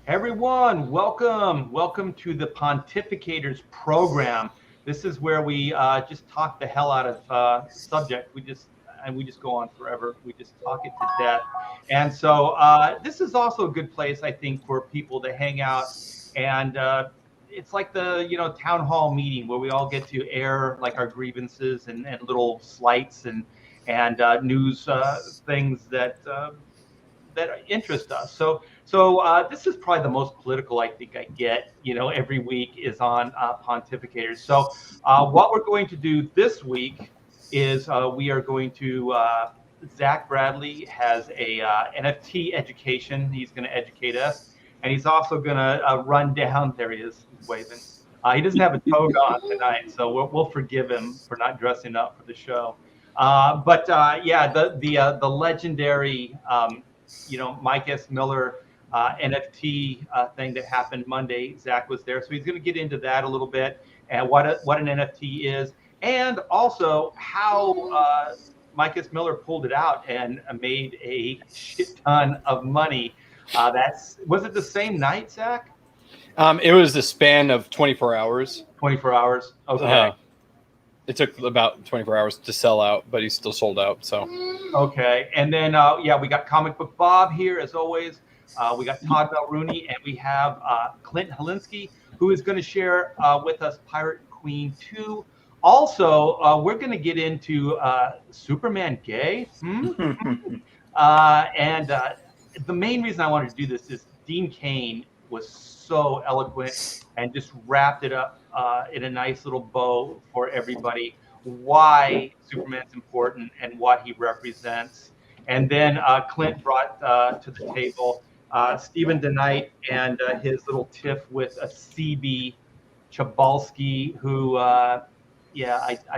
Everyone, welcome to the Pontificators program. This is where we just talk the hell out of subject. We just go on forever. We just talk it to death. And so this is also a good place, I think, for people to hang out. And it's like the town hall meeting where we all get to air like our grievances and little slights and news things that interest us. So this is probably the most political I think I get, every week is on Pontificators. So what we're going to do this week is we are going to, Zach Bradley has a NFT education. He's going to educate us. And he's also going to run down, there he is, he's waving. He doesn't have a toga on tonight, so we'll forgive him for not dressing up for the show. But the legendary, Mike S. Miller NFT thing that happened Monday. Zach was there, so he's going to get into that a little bit and what an NFT is, and also how Mike S. Miller pulled it out and made a shit ton of money. Was it the same night, Zach? It was the span of 24 hours. 24 hours. Okay. It took about 24 hours to sell out, but he's still sold out. So. Okay, and then we got Comic Book Bob here as always. We got Todd Mulrooney, and we have Clint Helinsky, who is going to share with us Pirate Queen 2. Also, we're going to get into Superman gay. And the main reason I wanted to do this is Dean Cain was so eloquent and just wrapped it up in a nice little bow for everybody, why Superman's important and what he represents. And then Clint brought to the table Stephen DeKnight and his little tiff with a CB Chabalski, who, I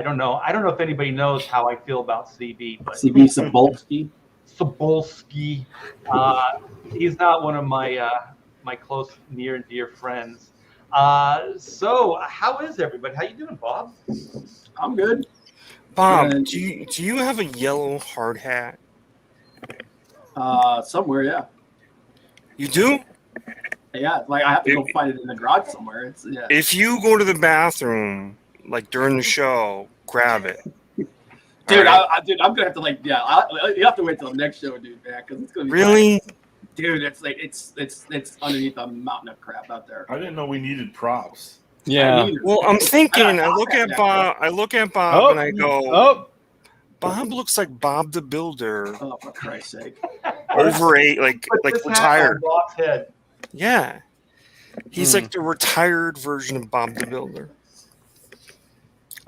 don't know. I don't know if anybody knows how I feel about CB. But CB Sabolski. He's not one of my close, near and dear friends. So how is everybody? How you doing, Bob? I'm good. Bob, do you have a yellow hard hat? Somewhere, yeah. You do? Yeah, like I have to go find it in the garage somewhere. If you go to the bathroom, like during the show, grab it. Dude, right? I'm gonna have to you have to wait till the next show, dude, man, because it's gonna be really. Dude, it's underneath a mountain of crap out there. I didn't know we needed props. Yeah. Well, I'm thinking. I look at Bob. And I go, Bob looks like Bob the Builder. Oh, for Christ's sake! Overate, like retired. Bob's head. Yeah, he's like the retired version of Bob the Builder.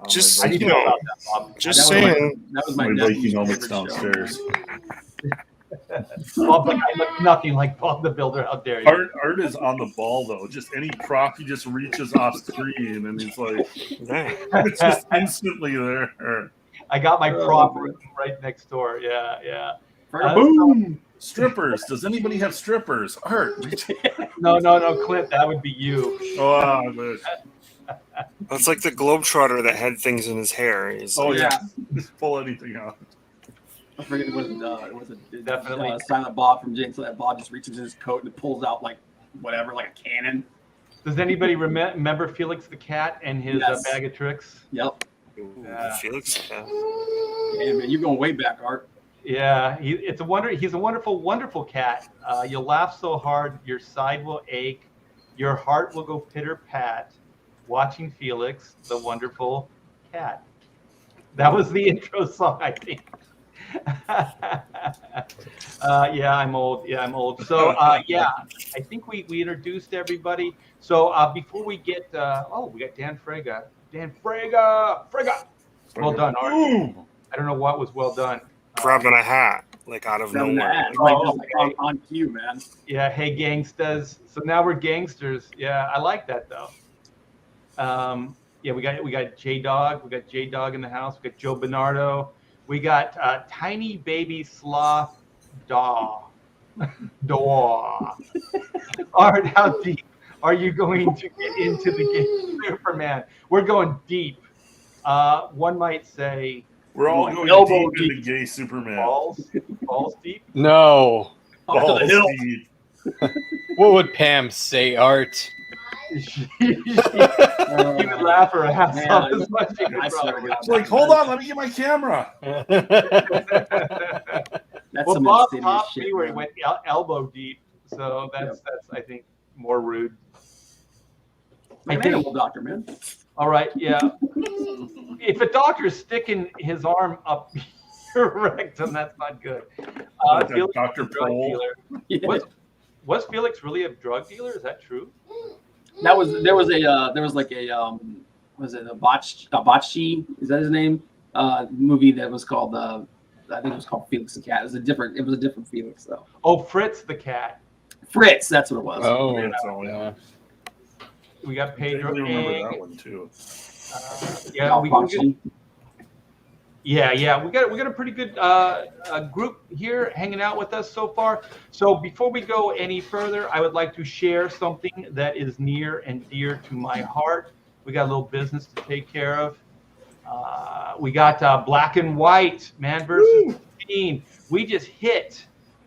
Just I didn't know about that, Bob. Just saying. That was my Viking helmet's downstairs. Bob, I look nothing like Bob the Builder. How dare you? Art is on the ball though. Just any prop he just reaches off screen and he's like, it's just instantly there. I got my prop right next door. Yeah. Boom! Strippers. Does anybody have strippers? Art. No, Clint. That would be you. Oh, man. That's like the Globetrotter that had things in his hair. Just pull anything out. I forget it was Definitely Silent Bob from Jane. So that Bob just reaches in his coat and pulls out like whatever, like a cannon. Does anybody remember Felix the cat and his bag of tricks? Yep. Felix. Yeah, man, you're going way back, Art. Yeah, he's a wonderful, wonderful cat. You'll laugh so hard, your side will ache, your heart will go pitter pat. Watching Felix, the wonderful cat. That was the intro song, I think. I'm old. So I think we introduced everybody. So before we get, we got Dan Frega. Frega. Well done, Art. I don't know what was well done. Grabbing a hat, like out of nowhere. On cue, man. Yeah, hey gangstas. So now we're gangsters. Yeah, I like that though. We got J-Dog. We got J-Dog in the house. We got Joe Bernardo. We got Tiny Baby Sloth Daw. Art, how deep are you going to get into the game Superman? We're going deep. One might say we're all going deep into gay Superman. Balls deep? No. Balls deep. What would Pam say, Art? She would laugh her ass Man, off as much as she could I swear to probably. God. It's like, hold on, let me get my camera. That's Well, some Bob insidious topped shit, me where he man. went elbow deep, so that's I think more rude. Like an animal doctor, man. All right, yeah. If a doctor's sticking his arm up your rectum, that's not good. Like Felix a Dr. is a drug Pole. dealer. Yeah. Was Felix really a drug dealer? Is that true? There was like a was it a Botchi? Is that his name? Movie that was called I think it was called Felix the Cat. It was a different Felix though. Oh, Fritz the cat. Fritz, that's what it was. Oh, Yeah. We got I Pedro. vaguely remember Egg. that one too. Yeah, we Botchi. we got a pretty good group here hanging out with us so far. So before we go any further, I would like to share something that is near and dear to my heart. We got a little business to take care of. We got Black and White Man versus Machine. We just hit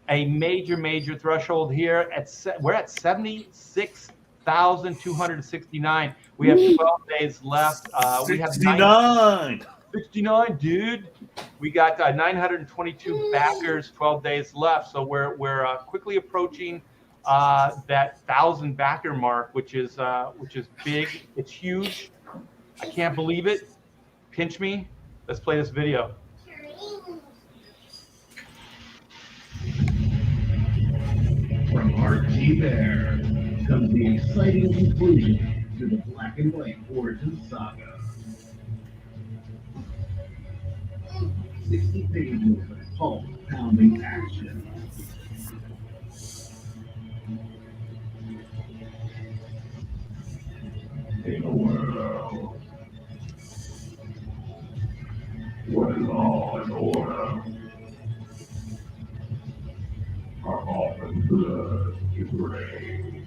a major threshold here. We're at 76,269. We have 12 days left. We have 69. 69, dude. We got 922 backers, 12 days left. So we're quickly approaching that 1,000 backer mark, which is big. It's huge. I can't believe it. Pinch me. Let's play this video. From RT Bear comes the exciting conclusion to the Black and White origin saga. 60 pages of pulse-pounding action. In a world where law and order are often blurred to gray,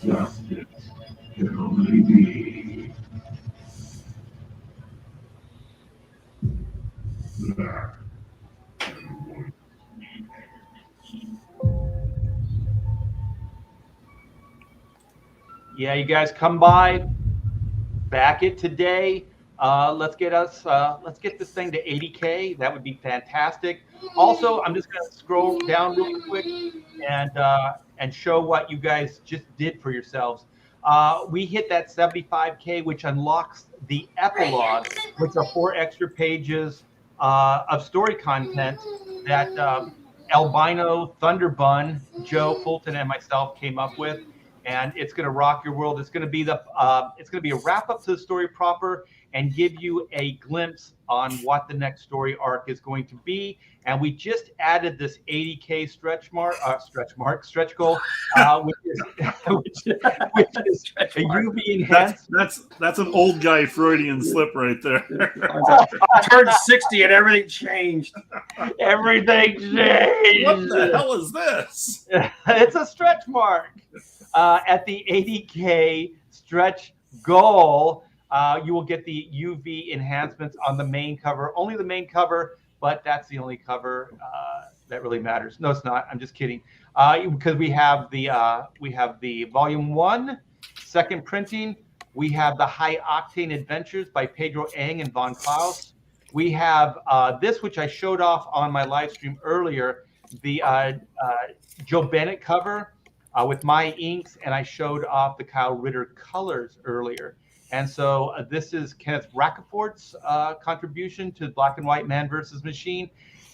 justice can only be black. Yeah, you guys come by, back it today. Let's get this thing to 80K. That would be fantastic. Also, I'm just gonna scroll down really quick and show what you guys just did for yourselves. We hit that 75K, which unlocks the epilogue, which are 4 extra pages of story content that Albino Thunderbun, Joe Fulton, and myself came up with. And it's going to rock your world. It's going to be a wrap up to the story proper and give you a glimpse on what the next story arc is going to be. And we just added this 80K stretch goal, which is a UV enhanced. That's an old guy Freudian slip right there. I turned 60 and everything changed. Everything changed. What the hell is this? It's a stretch mark. At the 80K stretch goal, you will get the UV enhancements on the main cover. Only the main cover, but that's the only cover that really matters. No, it's not. I'm just kidding. Because we have the volume 1, second printing. We have the High Octane Adventures by Pedro Eng and Von Klaus. We have this, which I showed off on my live stream earlier, the Joe Bennett cover. With my inks, and I showed off the Kyle Ritter colors earlier. And so this is Kenneth Rackefort's contribution to Black and White Man versus Machine.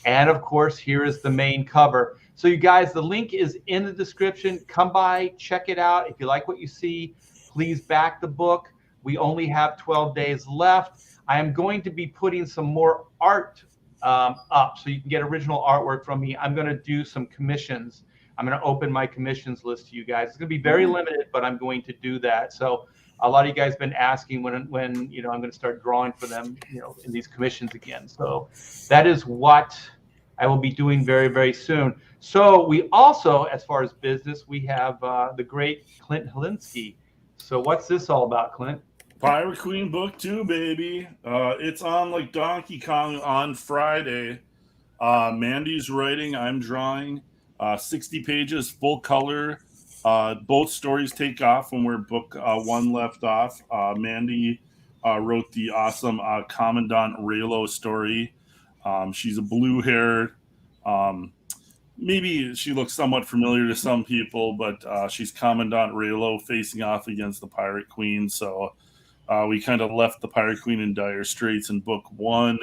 And of course, here is the main cover. So you guys, the link is in the description. Come by, check it out. If you like what you see, please back the book. We only have 12 days left. I am going to be putting some more art up so you can get original artwork from me. I'm going to do some commissions. I'm going to open my commissions list to you guys. It's going to be very limited, but I'm going to do that. So a lot of you guys have been asking when I'm going to start drawing for them, in these commissions again. So that is what I will be doing very, very soon. So we also, as far as business, we have the great Clint Helinsky. So what's this all about, Clint? Pirate Queen Book 2, baby. It's on like Donkey Kong on Friday. Mandy's writing, I'm drawing. 60 pages, full color. Both stories take off from where book 1 left off. Mandy wrote the awesome Commandant Raylo story. She's a blue-haired. Maybe she looks somewhat familiar to some people, but she's Commandant Raylo facing off against the Pirate Queen. So we kind of left the Pirate Queen in dire straits in book 1.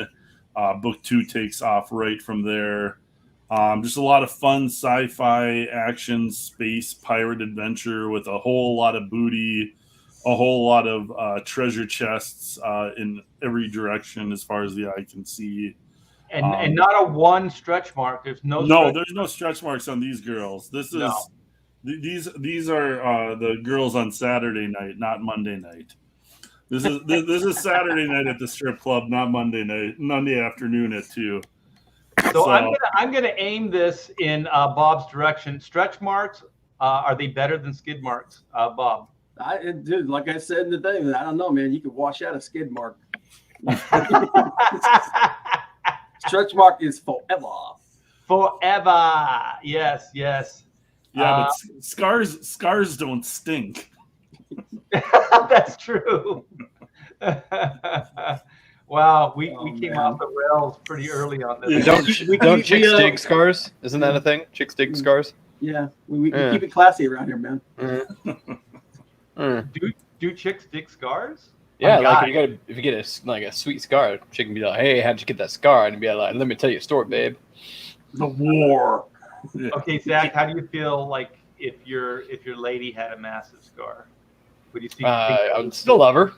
Book 2 takes off right from there. Just a lot of fun sci-fi action space pirate adventure with a whole lot of booty, a whole lot of treasure chests in every direction as far as the eye can see. And not a one stretch mark. There's no. There's no stretch marks on these girls. This is these are the girls on Saturday night, not Monday night. This is Saturday night at the strip club, not Monday afternoon at 2. So I'm gonna aim this in Bob's direction. Stretch marks, are they better than skid marks, Bob? Dude, like I said in the thing, I don't know, man. You can wash out a skid mark. Stretch mark is forever. Forever. Yes. Yeah, but scars don't stink. That's true. Wow, we came off the rails pretty early on this. Don't chicks dig scars? Isn't that a thing? Chicks dig scars? Yeah, we keep it classy around here, man. Do chicks dig scars? Yeah, like if you get a sweet scar, chick can be like, "Hey, how'd you get that scar?" And be like, "Let me tell you a story, babe." The war. Okay, Zach, how do you feel like if your lady had a massive scar? Would you see? I would still love her.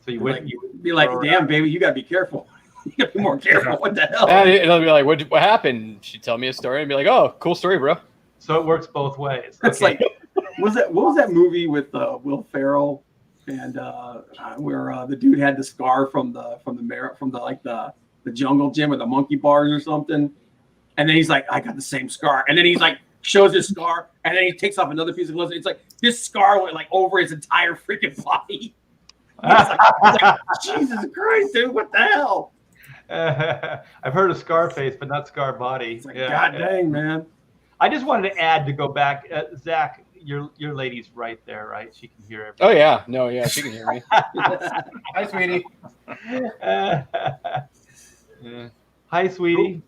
So you wouldn't? You would be like, "Damn, baby, you gotta be careful. You gotta be more careful. What the hell?" And it'll be like, "What happened?" She'd tell me a story and be like, "Oh, cool story, bro." So it works both ways. It's like, what was that movie with Will Ferrell and where the dude had the scar from the jungle gym or the monkey bars or something, and then he's like, "I got the same scar," and then he's like shows his scar, and then he takes off another piece of clothes. It's like this scar went like over his entire freaking body. It's like, Jesus Christ, dude, what the hell? I've heard of Scarface, but not Scar Body. It's like, God dang, man. I just wanted to add to go back, Zach. Your lady's right there, right? She can hear everything. Oh yeah, she can hear me. Hi, sweetie. Hi, sweetie.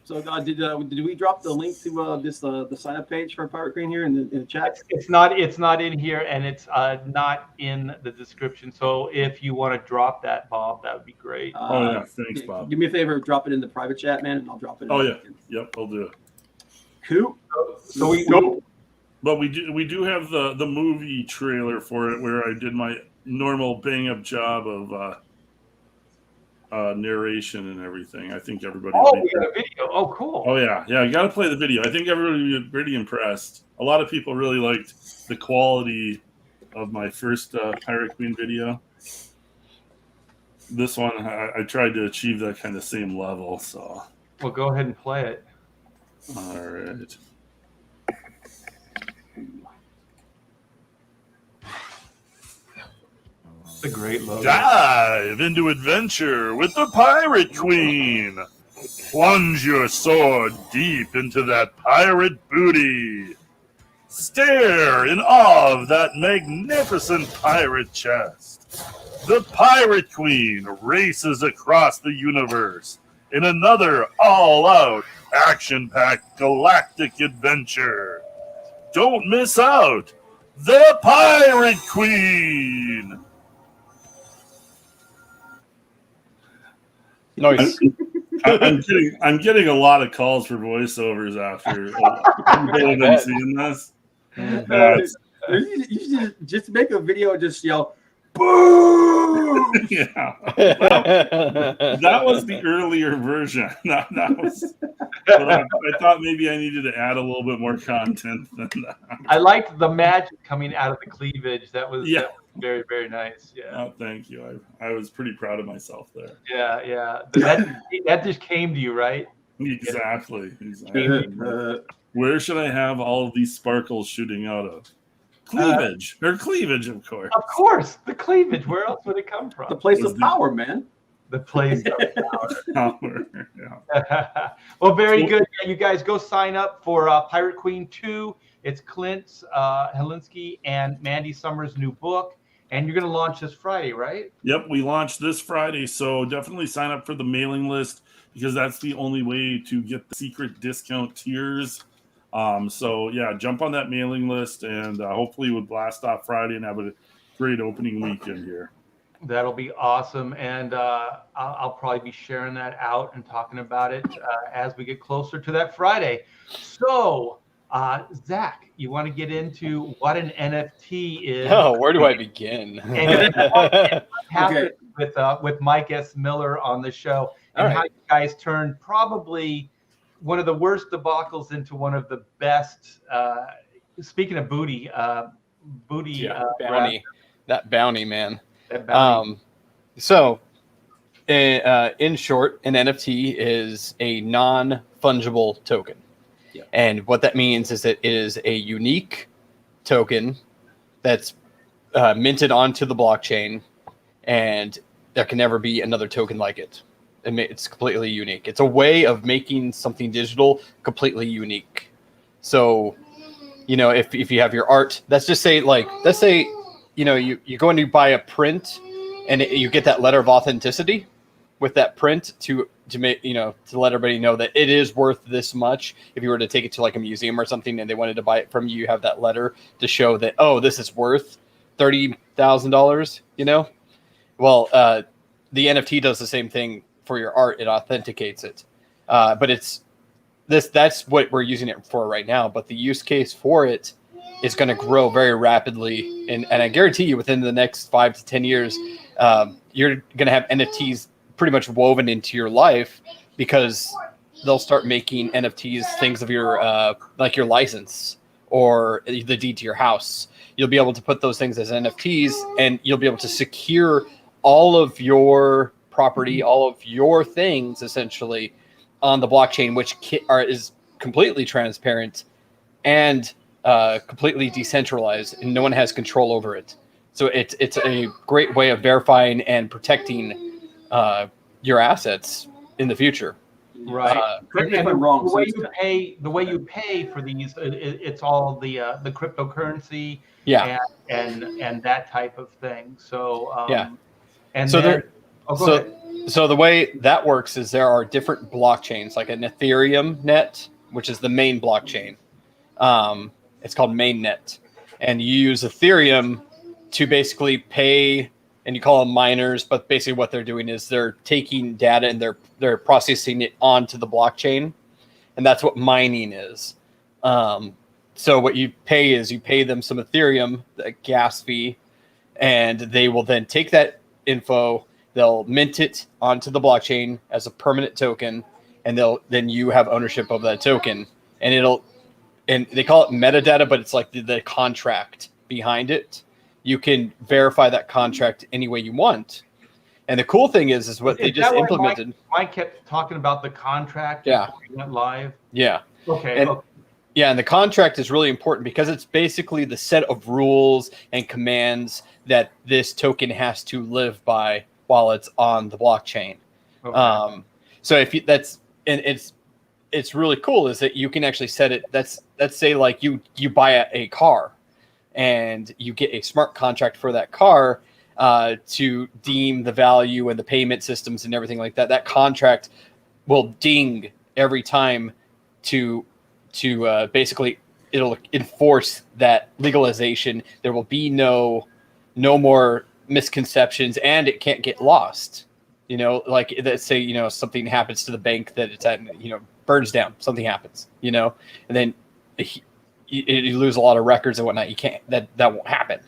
So, did we drop the link to the sign up page for Pirate Queen here in the chat? It's not in here, and it's not in the description. So if you want to drop that, Bob, that would be great. Thanks, Bob. Do me a favor, drop it in the private chat, man, and I'll drop it. Yep, I'll do it. Cool. So we go. But we do have the movie trailer for it, where I did my normal bang up job of narration and everything. I think everybody. Oh, we got a video. Oh, cool. Oh yeah, you got to play the video. I think everybody will be pretty impressed. A lot of people really liked the quality of my first Pirate Queen video. This one, I tried to achieve that kind of same level. So. Well, go ahead and play it. All right. It's a great logo. Dive into adventure with the Pirate Queen. Plunge your sword deep into that pirate booty. Stare in awe of that magnificent pirate chest. The Pirate Queen races across the universe in another all-out, action-packed galactic adventure. Don't miss out. The Pirate Queen. Nice. I'm getting a lot of calls for voiceovers after everybody seeing this. You should just make a video and just yell, "Boo!" Yeah. That was the earlier version. But I thought maybe I needed to add a little bit more content than that. I liked the magic coming out of the cleavage. That was very, very nice. Yeah. Oh, thank you. I was pretty proud of myself there. Yeah. That just came to you, right? Exactly. Where should I have all of these sparkles shooting out of? Cleavage. Her cleavage, of course. Of course. The cleavage. Where else would it come from? The place of power, man. The place of Power, yeah. power. Well, very good. Yeah, you guys go sign up for Pirate Queen 2. It's Clint Helinski and Mandy Summers' new book. And you're going to launch this Friday, right? Yep, we launched this Friday, so definitely sign up for the mailing list because that's the only way to get the secret discount tiers. So yeah, jump on that mailing list, and hopefully we'll blast off Friday and have a great opening weekend here. That'll be awesome. And I'll probably be sharing that out and talking about it as we get closer to that Friday. So, Zach, you want to get into what an NFT is? Oh, where do I begin? And what happened Okay. with Mike S. Miller on the show, All and how right. you guys turned probably one of the worst debacles into one of the best. Speaking of booty, Yeah, bounty. That bounty, man. that bounty. So, in short, an NFT is a non-fungible token. Yeah. And what that means is that it is a unique token that's minted onto the blockchain, and there can never be another token like it. It's completely unique. It's a way of making something digital completely unique. So, if you have your art, let's say, you go and you buy a print, and you get that letter of authenticity with that print to make, to let everybody know that it is worth this much. If you were to take it to like a museum or something and they wanted to buy it from you, you have that letter to show that, oh, this is worth $30,000, Well, the NFT does the same thing for your art. It authenticates it. But that's what we're using it for right now. But the use case for it is going to grow very rapidly. And I guarantee you within the next 5 to 10 years, you're going to have NFTs pretty much woven into your life, because they'll start making NFTs things of your like your license or the deed to your house. You'll be able to put those things as NFTs, and you'll be able to secure all of your property, all of your things essentially on the blockchain, which is completely transparent and completely decentralized, and no one has control over it. So it's a great way of verifying and protecting your assets in the and Right. Correct me if And I'm wrong. The So way it's- you pay for these, it's all the cryptocurrency, yeah. and that type of thing. So Yeah. And So then, go ahead. So the way that works is there are different blockchains, like an Ethereum net, which is the main blockchain. It's called mainnet, and you use Ethereum to basically pay, and you call them miners, but basically what they're doing is they're taking data and they're processing it onto the blockchain, and that's what mining is. So what you pay is you pay them some Ethereum, a gas fee, and they will then take that info, they'll mint it onto the blockchain as a permanent token, and then you have ownership of that token, and they call it metadata, but it's like the contract behind it. You can verify that contract any way you want. And the cool thing is what they just implemented. Mike kept talking about the contract. Yeah. Before we went live. Yeah. Okay. Yeah, and the contract is really important because it's basically the set of rules and commands that this token has to live by while it's on the blockchain. Okay. So it's really cool is that you can actually set it. Let's say like you buy a car, and you get a smart contract for that car to deem the value and the payment systems and everything like that. That contract will ding every time to basically it'll enforce that legalization. There will be no more misconceptions, and it can't get lost. Like let's say, something happens to the bank that it's at, burns down, something happens, and then you lose a lot of records and whatnot. You can't, that won't happen.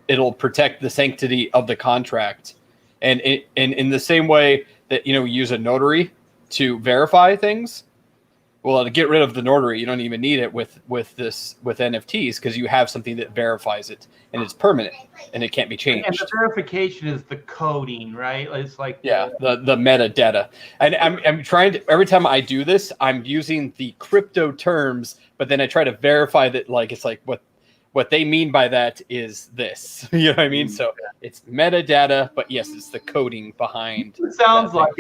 It'll protect the sanctity of the contract. And in the same way that, we use a notary to verify things. Well, to get rid of the notary, you don't even need it with NFTs, because you have something that verifies it, and it's permanent and it can't be changed. And the verification is the coding, right? It's like the metadata. And I'm trying to, every time I do this, I'm using the crypto terms, but then I try to verify that, like, it's like what what they mean by that is this. You know what I mean? So it's metadata, but yes, it's the coding behind. It sounds like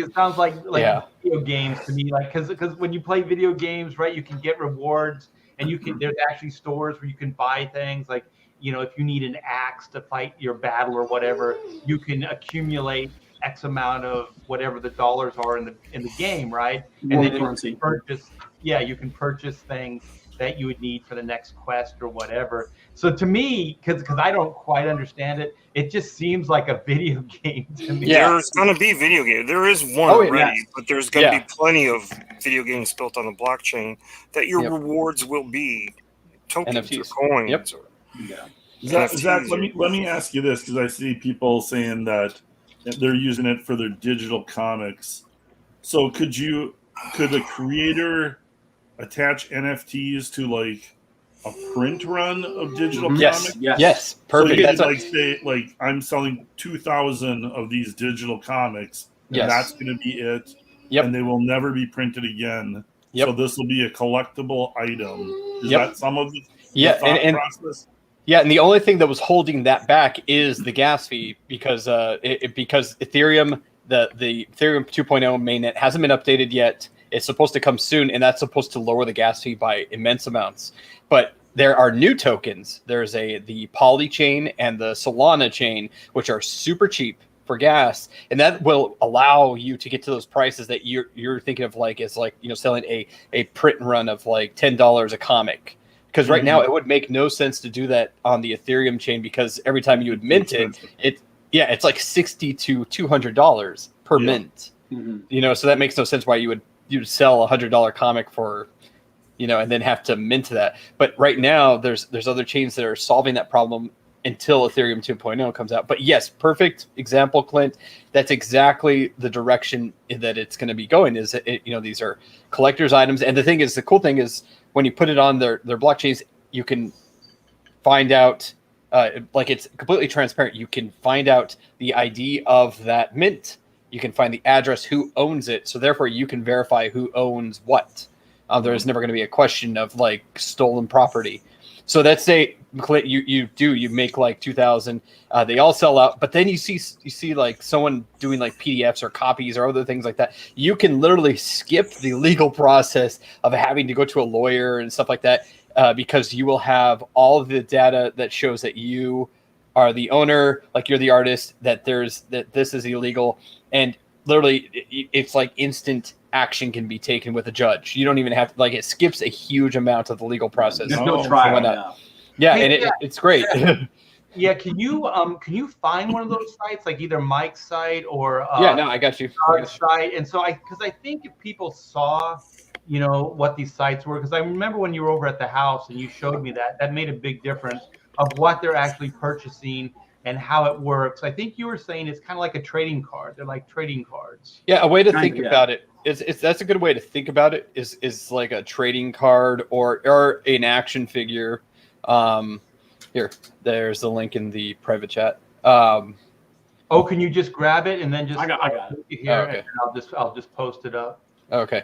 Yeah. video games to me, like because when you play video games, right, you can get rewards, and there's actually stores where you can buy things like, if you need an axe to fight your battle or whatever, you can accumulate X amount of whatever the dollars are in the game, right? And then you can purchase, you can purchase things that you would need for the next quest or whatever. So to me, because I don't quite understand it, it just seems like a video game to me. Yeah. There's going to be video game. There is one already, but there's going to be plenty of video games built on the blockchain that your rewards will be tokens NFTs. or coins. Yep. Zach, let me ask you this, because I see people saying that they're using it for their digital comics. So could a creator attach NFTs to like a print run of digital comics? Yes, perfect. So you could say I'm selling 2,000 of these digital comics, and that's going to be it. Yep. And they will never be printed again. Yep. So this will be a collectible item. Is that some of the thought process? Yeah, and the only thing that was holding that back is the gas fee, because because Ethereum, the Ethereum 2.0 mainnet hasn't been updated yet. It's supposed to come soon, and that's supposed to lower the gas fee by immense amounts. But there are new tokens. There's the Poly chain and the Solana chain, which are super cheap for gas, and that will allow you to get to those prices that you're thinking of, like as selling a print run of like $10 a comic. Because right now it would make no sense to do that on the Ethereum chain, because every time you would mint it's like $60 to $200 per mint. So that makes no sense why you'd sell $100 comic for, and then have to mint that. But right now there's other chains that are solving that problem until Ethereum 2.0 comes out. But yes, perfect example, Clint. That's exactly the direction that it's going to be going. Is these are collector's items, and the cool thing is when you put it on their blockchains, you can find out it's completely transparent. You can find out the ID of that mint. You can find the address, who owns it. So therefore, you can verify who owns what. There's never going to be a question of like stolen property. So that's you make like 2,000. They all sell out, but then you see like someone doing like PDFs or copies or other things like that. You can literally skip the legal process of having to go to a lawyer and stuff like that, because you will have all of the data that shows that you are the owner, like you're the artist, that this is illegal, and literally it's like instant action can be taken with a judge. You don't even have to, it skips a huge amount of the legal process. There's no trial. It's great. Yeah, can you find one of those sites, like either Mike's site or I got you. Site? And so because I think if people saw, what these sites were, because I remember when you were over at the house and you showed me that made a big difference of what they're actually purchasing and how it works. I think you were saying it's kind of like a trading card. They're like trading cards. Yeah, a way to think about it is that's a good way to think about it is like a trading card or an action figure. Here, there's the link in the private chat. Can you just grab it and then just I got it here, okay. And I'll just post it up. Okay.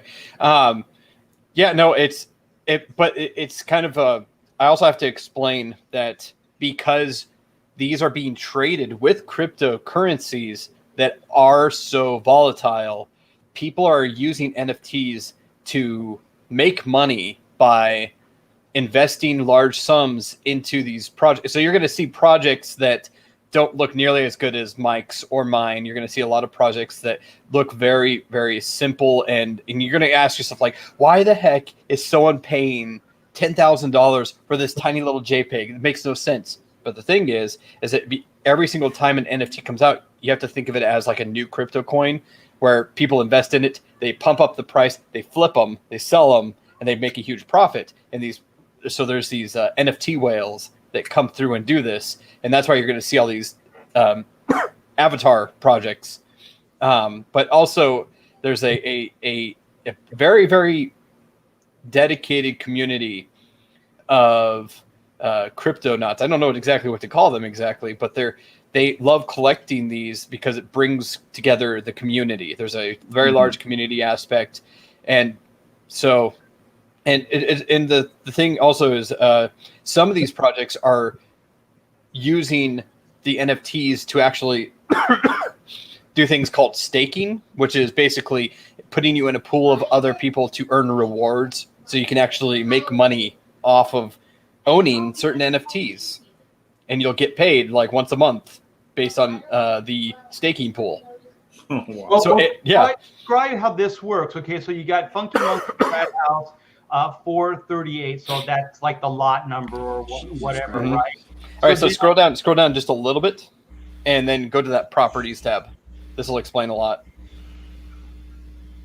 It's kind of I also have to explain that because these are being traded with cryptocurrencies that are so volatile, people are using NFTs to make money by investing large sums into these projects. So you're going to see projects that don't look nearly as good as Mike's or mine. You're going to see a lot of projects that look very, very simple. And you're going to ask yourself, like, why the heck is someone paying $10,000 for this tiny little JPEG? It makes no sense. But the thing is that every single time an NFT comes out, you have to think of it as like a new crypto coin where people invest in it. They pump up the price, they flip them, they sell them, and they make a huge profit. And so there's these NFT whales that come through and do this. And that's why you're going to see all these avatar projects. But also there's a very, very dedicated community of crypto nuts. I don't know exactly what to call them exactly, but they love collecting these because it brings together the community. There's a very large community aspect. And so And the thing also is some of these projects are using the NFTs to actually do things called staking, which is basically putting you in a pool of other people to earn rewards so you can actually make money off of owning certain NFTs. And you'll get paid like once a month based on the staking pool. Wow. Well, So describe how this works. Okay, so you got Funky Monkey Rat House 438. So that's like the lot number or whatever, Mhm. right? All right, so scroll down just a little bit, and then go to that properties tab. This will explain a lot.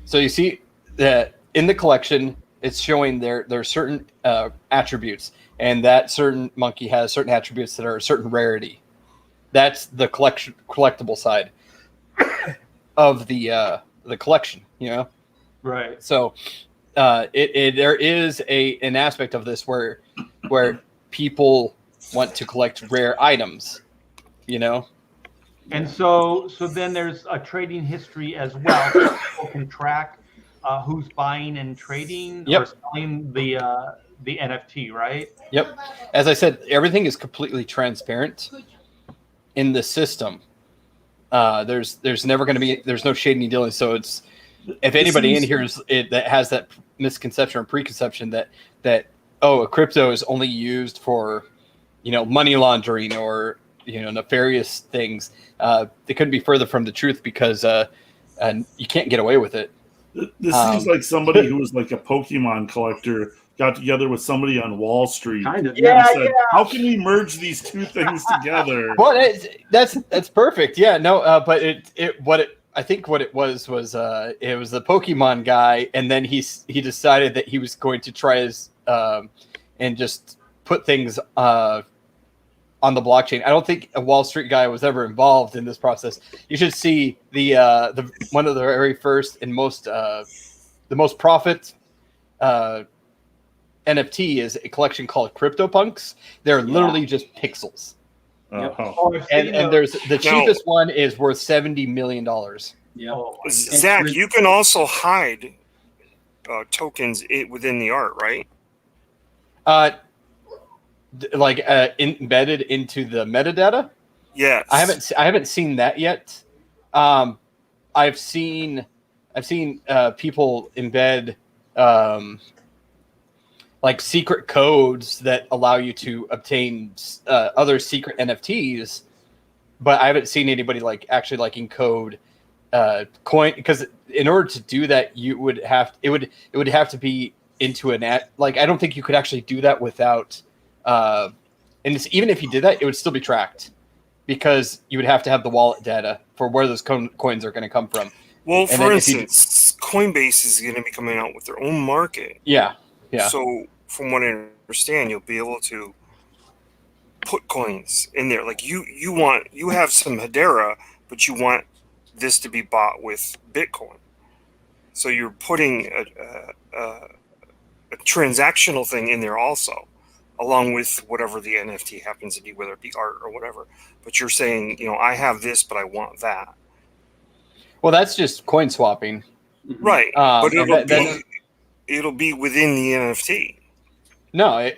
So you see that in the collection, it's showing there are certain attributes, and that certain monkey has certain attributes that are a certain rarity. That's the collectible side of the collection, you know. Right. So there is an aspect of this where people want to collect rare items, you know. And so then there's a trading history as well. So people can track who's buying and trading or selling the NFT, right? Yep. As I said, everything is completely transparent in the system. There's never going to be, there's no shady dealing. So it's, if anybody in here that has that misconception or preconception that a crypto is only used for, you know, money laundering or, you know, nefarious things, they couldn't be further from the truth, because and you can't get away with it. This seems like somebody who was like a Pokemon collector got together with somebody on Wall Street. Kind of. And said, how can we merge these two things together? Well, that's perfect. Yeah, no, but I think what it was it was the Pokemon guy, and then he decided that he was going to try his and just put things on the blockchain. I don't think a Wall Street guy was ever involved in this process. You should see the one of the very first and the most profit NFT is a collection called CryptoPunks. They're literally just pixels. And there's the cheapest one is worth $70 million. Yeah. Zach, you can also hide tokens within the art, right? Embedded into the metadata. Yes. I haven't seen that yet. I've seen people embed like secret codes that allow you to obtain other secret NFTs, but I haven't seen anybody actually encode coin, because in order to do that, it would have to be into an app. I don't think you could actually do that without. And even if you did that, it would still be tracked, because you would have to have the wallet data for where those coins are going to come from. Well, for instance, Coinbase is going to be coming out with their own market. Yeah. So, from what I understand, you'll be able to put coins in there. Like you have some Hedera, but you want this to be bought with Bitcoin. So you're putting a transactional thing in there also, along with whatever the NFT happens to be, whether it be art or whatever. But you're saying, I have this, but I want that. Well, that's just coin swapping. Right. But it'll be within the NFT. No,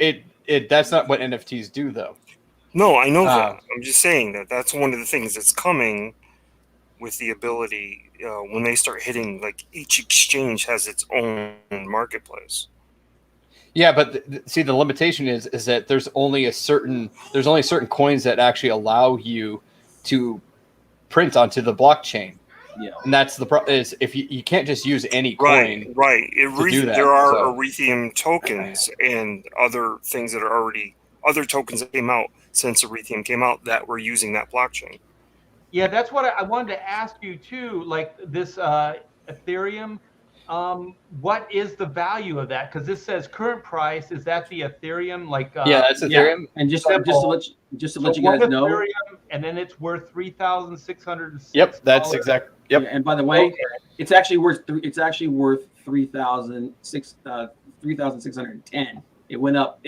that's not what NFTs do, though. No, I know that. I'm just saying that's one of the things that's coming with the ability when they start hitting, each exchange has its own marketplace. Yeah, but see, the limitation is that there's only certain coins that actually allow you to print onto the blockchain. Yeah, and that's the problem. Is if you can't just use any coin. Right. There are Ethereum tokens and other things that are other tokens that came out since Ethereum came out that were using that blockchain. Yeah, that's what I wanted to ask you too. Like this Ethereum, what is the value of that? Because this says current price. Is that the Ethereum? Yeah, that's Ethereum. And just to let you guys know, Ethereum, and then it's worth $3,600. Yep, that's exact. Yep. And by the way, it's actually worth $3,610. It went up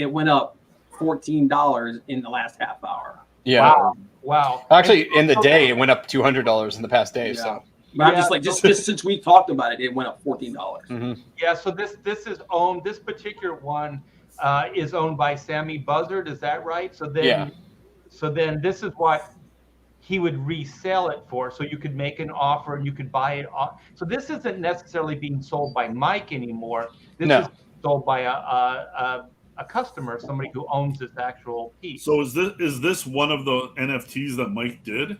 $14 in the last half hour. Yeah. Wow. Actually, in the day, it went up $200 in the past day. Yeah. So. But I'm just like, just since we talked about it, it went up $14. Mhm. Yeah, so this is owned. This particular one is owned by Sammy Buzzard. Is that right? So then, this is what he would resell it for. So you could make an offer and you could buy it off. So this isn't necessarily being sold by Mike anymore. This is sold by a customer, somebody who owns this actual piece. So is this one of the NFTs that Mike did?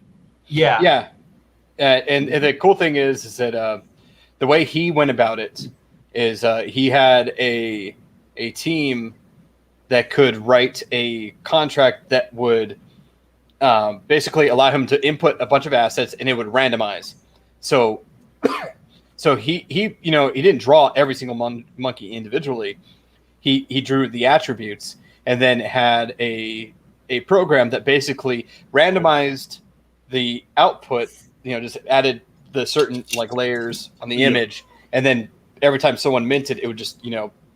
Yeah. Yeah. And the cool thing is that the way he went about it is he had a team that could write a contract that would basically allow him to input a bunch of assets and it would randomize. So he didn't draw every single monkey individually. He drew the attributes and then had a program that basically randomized the output. Just added the certain like layers on the image, and then every time someone minted, it would just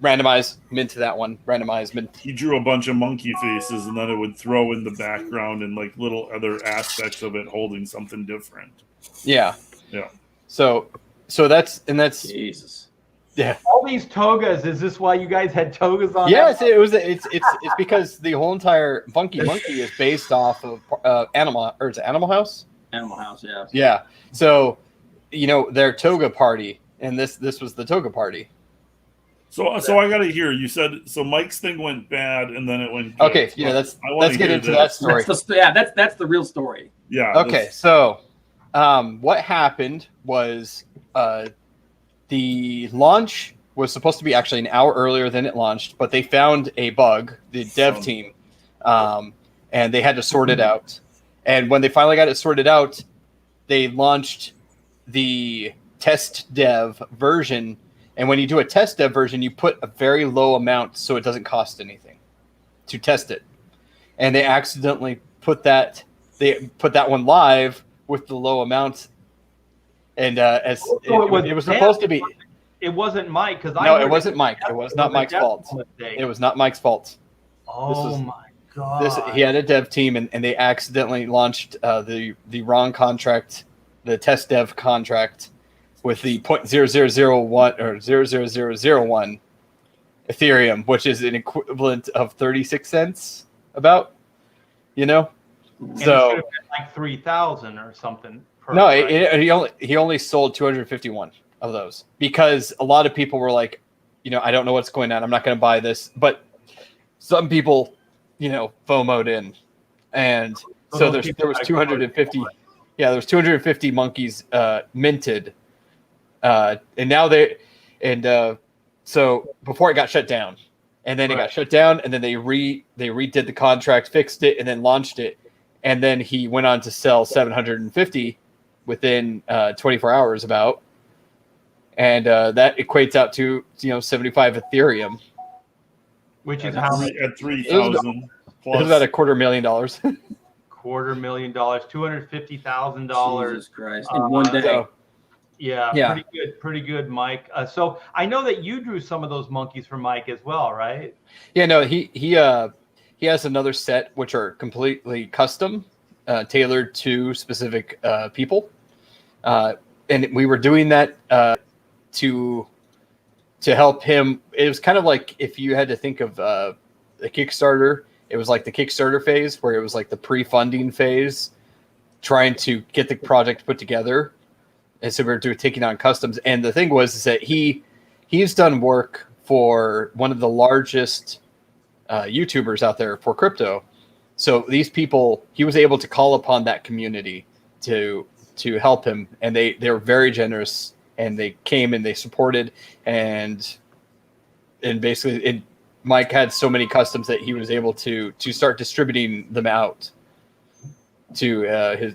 randomize, mint to that one, randomize, mint. He drew a bunch of monkey faces, and then it would throw in the background and like little other aspects of it holding something different. Yeah. So that's Jesus. Yeah. All these togas. Is this why you guys had togas on? Yes, it's because the whole entire Funky Monkey is based off of Animal House. Animal House, yeah. Yeah. So, their toga party, and this was the toga party. So I got to hear. You said so. Mike's thing went bad, and then it went good. Okay. Yeah. Let's get into that story. That's the real story. Yeah. Okay. So, what happened was the launch was supposed to be actually an hour earlier than it launched, but they found a bug, the dev team, and they had to sort it out. And when they finally got it sorted out, they launched the test dev version. And when you do a test dev version, you put a very low amount so it doesn't cost anything to test it. And they accidentally put that one live with the low amount. And it was supposed to be. It wasn't Mike because it wasn't Mike. It was not Mike's fault. It was not Mike's fault. Oh my God. He had a dev team, and they accidentally launched the wrong contract, the test dev contract, with the 0.0001 or 0.00001 Ethereum, which is an equivalent of 36 cents, about. And so it should have been like 3,000 or something. He only sold 251 of those because a lot of people were like, I don't know what's going on. I'm not going to buy this, but some people. FOMO'd in, and so there was 250. Yeah, there was 250 monkeys minted, and now so before it got shut down, and then it got shut down, and then they redid the contract, fixed it, and then launched it, and then he went on to sell 750 within 24 hours about, and that equates out to 75 Ethereum. Which is how much? At 3,000 plus. It was about $250,000. $250,000. Jesus Christ! In one day. Yeah. Pretty good, Mike. So I know that you drew some of those monkeys for Mike as well, right? Yeah, no, he has another set which are completely custom, tailored to specific people, and we were doing that to help him. It was kind of like if you had to think of a Kickstarter, it was like the Kickstarter phase where it was like the pre-funding phase, trying to get the project put together. And so we were taking on customs. And the thing was is that he's done work for one of the largest YouTubers out there for crypto. So these people, he was able to call upon that community to help him. And they were very generous. And they came and they supported, and basically, Mike had so many customs that he was able to start distributing them out to his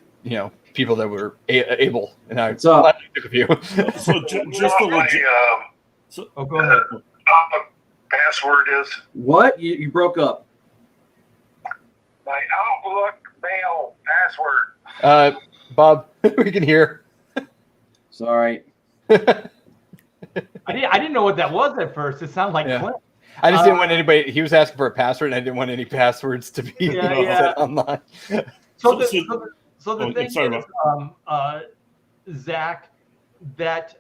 people that were able. And I took a few. So just a legit. Go ahead. Password is What? You broke up. my Outlook mail password. Bob, we can hear. Sorry. I didn't know what that was at first. It sounded like Clint. I just didn't want anybody. He was asking for a password, and I didn't want any passwords to be set online. So the thing is, Zach, that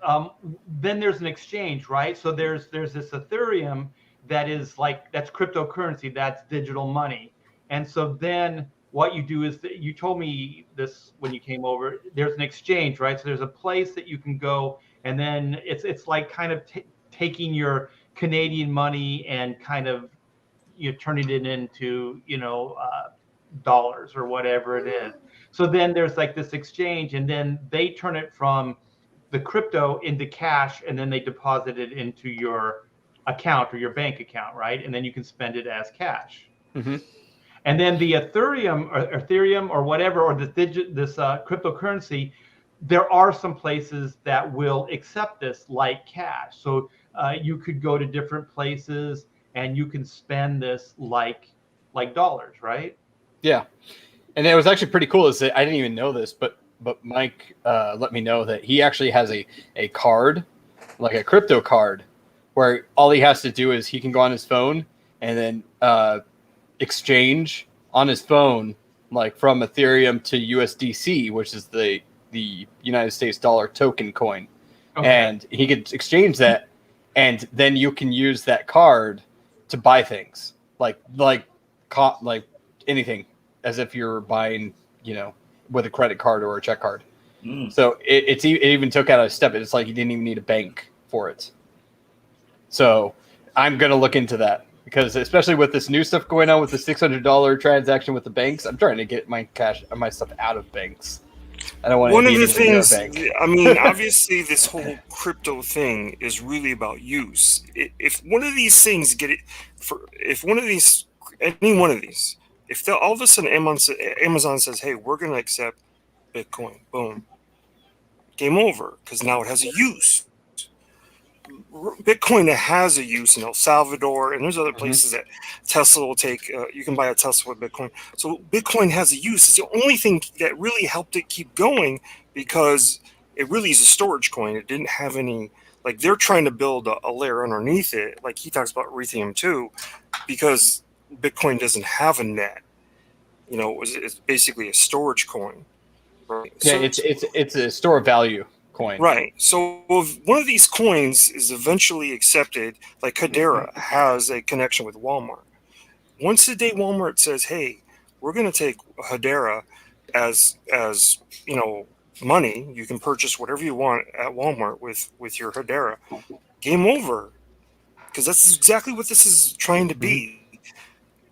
then there's an exchange, right? So there's this Ethereum that is that's cryptocurrency, that's digital money. And so then what you do is that you told me this when you came over, there's an exchange, right? So there's a place that you can go, and then it's like kind of taking your Canadian money and kind of turning it into dollars or whatever it is. So then there's like this exchange, and then they turn it from the crypto into cash, and then they deposit it into your account or your bank account, right? And then you can spend it as cash. Mm-hmm. And then the Ethereum or whatever, or this cryptocurrency, there are some places that will accept this like cash. So you could go to different places and you can spend this like dollars, right? Yeah. And it was actually pretty cool. Is that I didn't even know this, but Mike let me know that he actually has a card, like a crypto card, where all he has to do is he can go on his phone and then exchange on his phone, like from Ethereum to USDC, which is the United States dollar token coin. Okay. And he could exchange that, and then you can use that card to buy things like anything, as if you're buying, with a credit card or a check card. So it even took out a step. It's like you didn't even need a bank for it. So I'm going to look into that, because especially with this new stuff going on with the $600 transaction with the banks, I'm trying to get my stuff out of banks. I don't want one to of the things, bank. I mean, obviously this whole crypto thing is really about use. If one of these things if all of a sudden Amazon says, hey, we're going to accept Bitcoin, boom, game over, because now it has a use. Bitcoin has a use in El Salvador, and there's other places that Tesla will take. You can buy a Tesla with Bitcoin. So Bitcoin has a use. It's the only thing that really helped it keep going, because it really is a storage coin. It didn't have any, like, they're trying to build a layer underneath it. Like he talks about Ethereum too, because Bitcoin doesn't have a net. It's basically a storage coin. Right? Yeah, So, it's a store of value coin. Right. So if one of these coins is eventually accepted, like Hedera has a connection with Walmart. Once the day Walmart says, hey, we're going to take Hedera as money, you can purchase whatever you want at Walmart with your Hedera, game over. Because that's exactly what this is trying to be.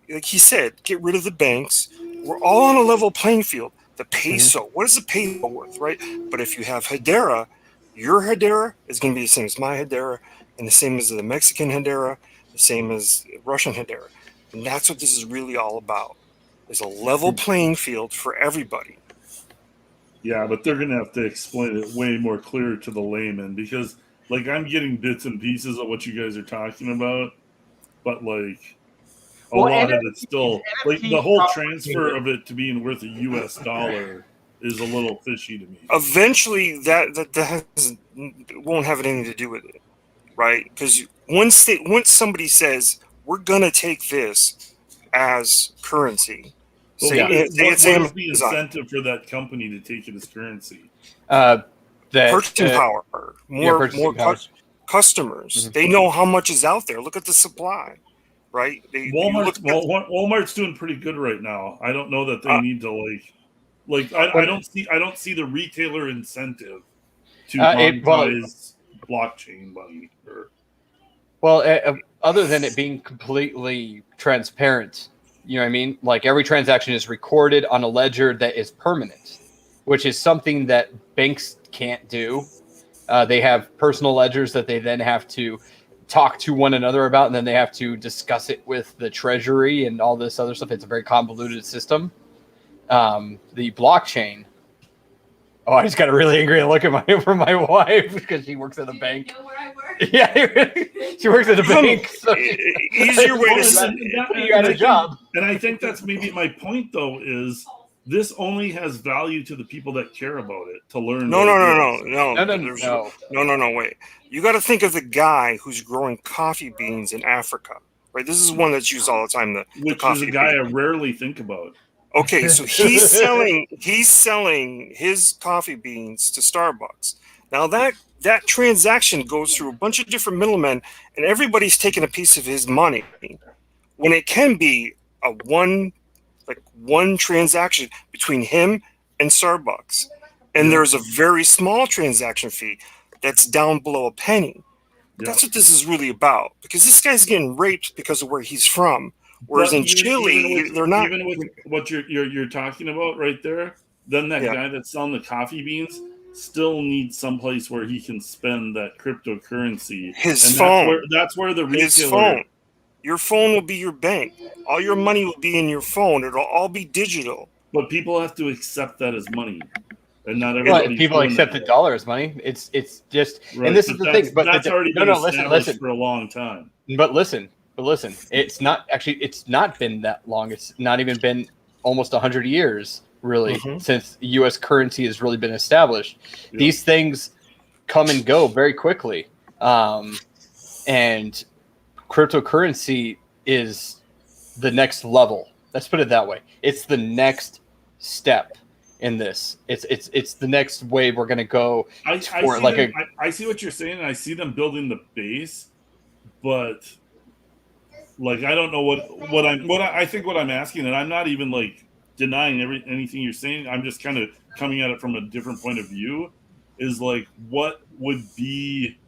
Like he said, get rid of the banks. We're all on a level playing field. The peso, what is the peso worth, right? But if you have Hedera, your Hedera is going to be the same as my Hedera, and the same as the Mexican Hedera, the same as Russian Hedera. And that's what this is really all about, is a level playing field for everybody. Yeah, but they're going to have to explain it way more clear to the layman, because, like, I'm getting bits and pieces of what you guys are talking about, but, like, a lot of it's still, like, the whole transfer of it to being worth a US dollar is a little fishy to me. Eventually, that won't have anything to do with it, right? Because once somebody says, we're going to take this as currency, what is the incentive for that company to take it as currency? Purchasing power, more customers. They know how much is out there. Look at the supply. Right, Walmart's doing pretty good right now. I don't know that they need to I don't see the retailer incentive to monetize blockchain money. Other than it being completely transparent, you know what I mean? Like, every transaction is recorded on a ledger that is permanent, which is something that banks can't do. They have personal ledgers that they then have to talk to one another about, and then they have to discuss it with the treasury and all this other stuff. It's a very convoluted system. The blockchain. Oh, I just got a really angry look at my wife, because she works at a bank. You know where I work? Yeah, she works at a bank. So easier way to say you got a job. And I think that's maybe my point, though, is this only has value to the people that care about it, to learn. No, wait. You got to think of the guy who's growing coffee beans in Africa, right? This is one that's used all the time. Which is a guy I rarely think about. Okay, so he's selling his coffee beans to Starbucks. Now that transaction goes through a bunch of different middlemen, and everybody's taking a piece of his money. When it can be a one transaction between him and Starbucks, and there's a very small transaction fee that's down below a penny. That's what this is really about, because this guy's getting raped because of where he's from. Whereas in Chile, they're not. Even with what you're talking about right there, then that guy that's selling the coffee beans still needs someplace where he can spend that cryptocurrency. His phone. That's where the retailer. His phone. Your phone will be your bank. All your money will be in your phone. It'll all be digital. But people have to accept that as money, and not everybody. People accept the dollar as money. It's just, right. And this is the thing. But that's already been listen for a long time. But listen. It's not been that long. It's not even been almost 100 years, really, since U.S. currency has really been established. Yeah. These things come and go very quickly, and cryptocurrency is the next level. Let's put it that way. It's the next step in this. It's the next wave we're going to go. I see what you're saying, and I see them building the base, but like I don't know what I'm asking, and I'm not even like denying anything you're saying. I'm just kind of coming at it from a different point of view. Is like what would be